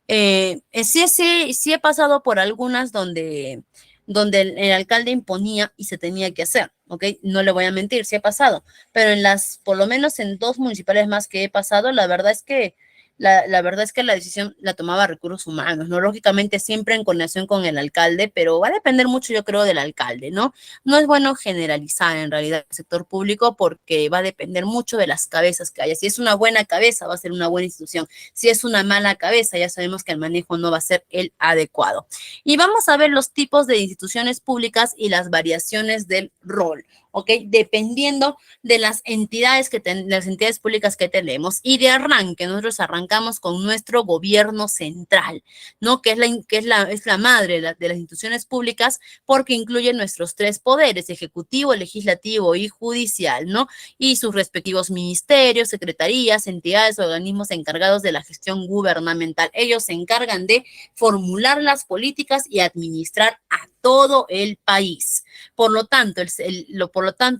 A: sí he pasado por algunas donde el alcalde imponía y se tenía que hacer, ¿ok? No le voy a mentir, sí he pasado, pero por lo menos en 2 municipales más que he pasado, la verdad es que la verdad es que la decisión la tomaba Recursos Humanos, ¿no? Lógicamente siempre en coordinación con el alcalde, pero va a depender mucho, yo creo, del alcalde, ¿no? No es bueno generalizar en realidad el sector público porque va a depender mucho de las cabezas que haya. Si es una buena cabeza, va a ser una buena institución. Si es una mala cabeza, ya sabemos que el manejo no va a ser el adecuado. Y vamos a ver los tipos de instituciones públicas y las variaciones del rol, ¿ok? Dependiendo de las entidades las entidades públicas que tenemos. Y de arranque, nosotros arrancamos con nuestro gobierno central, ¿no? Que es la madre de las instituciones públicas porque incluye nuestros tres poderes, ejecutivo, legislativo y judicial, ¿no? Y sus respectivos ministerios, secretarías, entidades, organismos encargados de la gestión gubernamental. Ellos se encargan de formular las políticas y administrar a todo el país. Por lo tanto,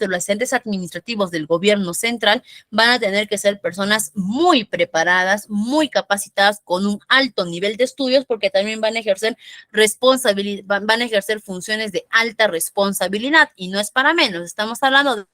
A: los entes administrativos del gobierno central van a tener que ser personas muy preparadas, muy capacitadas, con un alto nivel de estudios, porque también van a ejercer van a ejercer funciones de alta responsabilidad, y no es para menos, estamos hablando de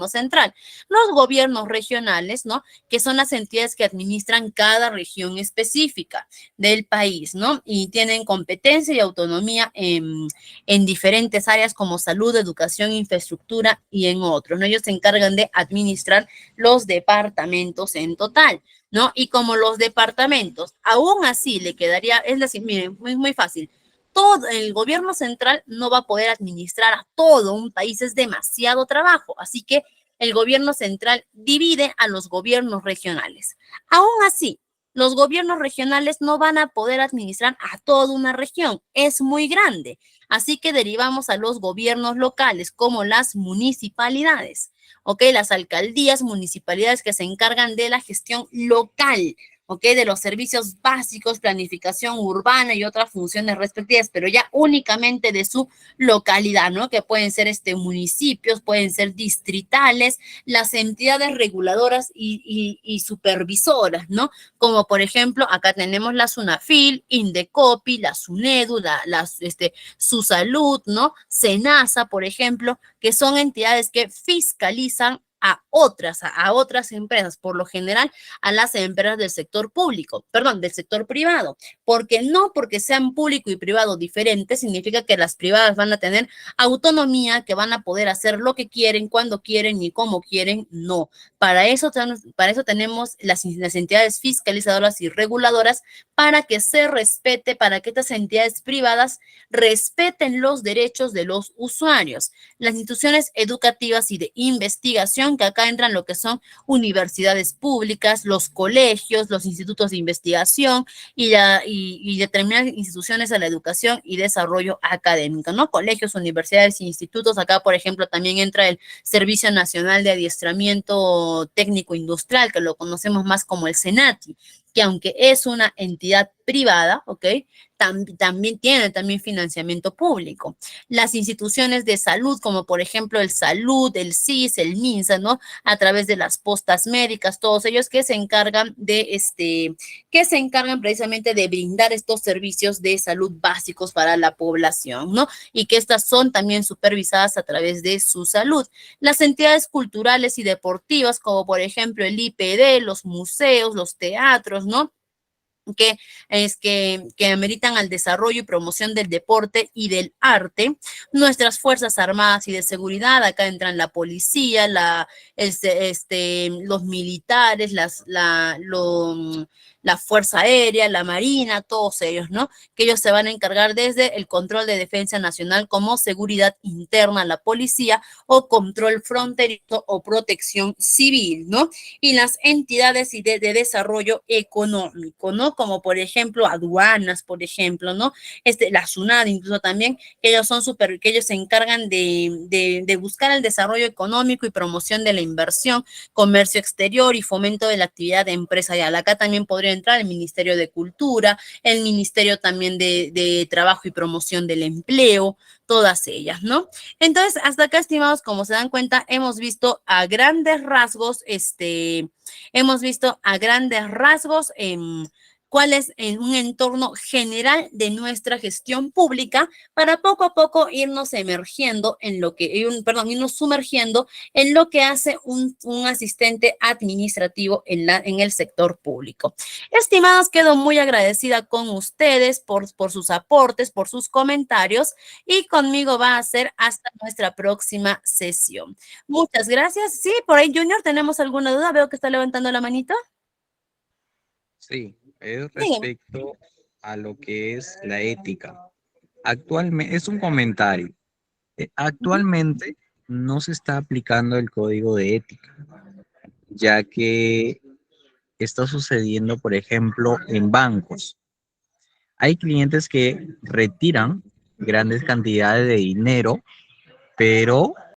A: central, los gobiernos regionales, ¿no? Que son las entidades que administran cada región específica del país, ¿no? Y tienen competencia y autonomía en diferentes áreas como salud, educación, infraestructura y en otros, ¿no? Ellos se encargan de administrar los departamentos en total, ¿no? Y como los departamentos, aún así le quedaría, es decir, miren, es muy fácil. Todo el gobierno central no va a poder administrar a todo un país, es demasiado trabajo, así que el gobierno central divide a los gobiernos regionales. Aún así, los gobiernos regionales no van a poder administrar a toda una región, es muy grande, así que derivamos a los gobiernos locales como las municipalidades, ¿ok? Las alcaldías, municipalidades que se encargan de la gestión local, ¿ok? De los servicios básicos, planificación urbana y otras funciones respectivas, pero ya únicamente de su localidad, ¿no? Que pueden ser municipios, pueden ser distritales, las entidades reguladoras y supervisoras, ¿no? Como por ejemplo, acá tenemos la SUNAFIL, Indecopi, la SUNEDU, SUSALUD, ¿no? SENASA, por ejemplo, que son entidades que fiscalizan a otras empresas, por lo general a las empresas del sector público, perdón, del sector privado, porque no porque sean público y privado diferentes, significa que las privadas van a tener autonomía, que van a poder hacer lo que quieren, cuando quieren y como quieren, no. Para eso tenemos las entidades fiscalizadoras y reguladoras para que se respete, para que estas entidades privadas respeten los derechos de los usuarios. Las instituciones educativas y de investigación, que acá entran lo que son universidades públicas, los colegios, los institutos de investigación y determinadas instituciones de la educación y desarrollo académico, ¿no? Colegios, universidades e institutos. Acá, por ejemplo, también entra el Servicio Nacional de Adiestramiento Técnico Industrial, que lo conocemos más como el SENATI, que aunque es una entidad privada, ¿ok? También tiene financiamiento público. Las instituciones de salud, como por ejemplo el Salud, el CIS, el MINSA, ¿no? A través de las postas médicas, todos ellos que se encargan precisamente de brindar estos servicios de salud básicos para la población, ¿no? Y que estas son también supervisadas a través de su salud. Las entidades culturales y deportivas, como por ejemplo el IPD, los museos, los teatros, ¿no? Que ameritan al desarrollo y promoción del deporte y del arte. Nuestras Fuerzas Armadas y de Seguridad, acá entran la policía, los militares, la Fuerza Aérea, la Marina, todos ellos, ¿no? Que ellos se van a encargar desde el control de defensa nacional como seguridad interna, la policía, o control fronterizo o protección civil, ¿no? Y las entidades de desarrollo económico, ¿no? Como por ejemplo aduanas, por ejemplo, ¿no? La SUNAD incluso también, que ellos se encargan de buscar el desarrollo económico y promoción de la inversión, comercio exterior y fomento de la actividad empresarial. Acá también podría entrar el Ministerio de Cultura, el Ministerio también de Trabajo y Promoción del Empleo, todas ellas, ¿no? Entonces, hasta acá, estimados, como se dan cuenta, hemos visto a grandes rasgos cuál es un entorno general de nuestra gestión pública para poco a poco irnos emergiendo en lo que, irnos sumergiendo en lo que hace un asistente administrativo en el sector público. Estimados, quedo muy agradecida con ustedes por sus aportes, por sus comentarios y conmigo va a ser hasta nuestra próxima sesión. Muchas gracias. Sí, por ahí, Junior, ¿tenemos alguna duda? Veo que está levantando la manito.
C: Sí, es
A: Dígame.
C: respecto a lo que es la ética. Actualmente, es un comentario. Actualmente no se está aplicando el código de ética, ya que está sucediendo, por ejemplo, en bancos. Hay clientes que retiran grandes cantidades de dinero, pero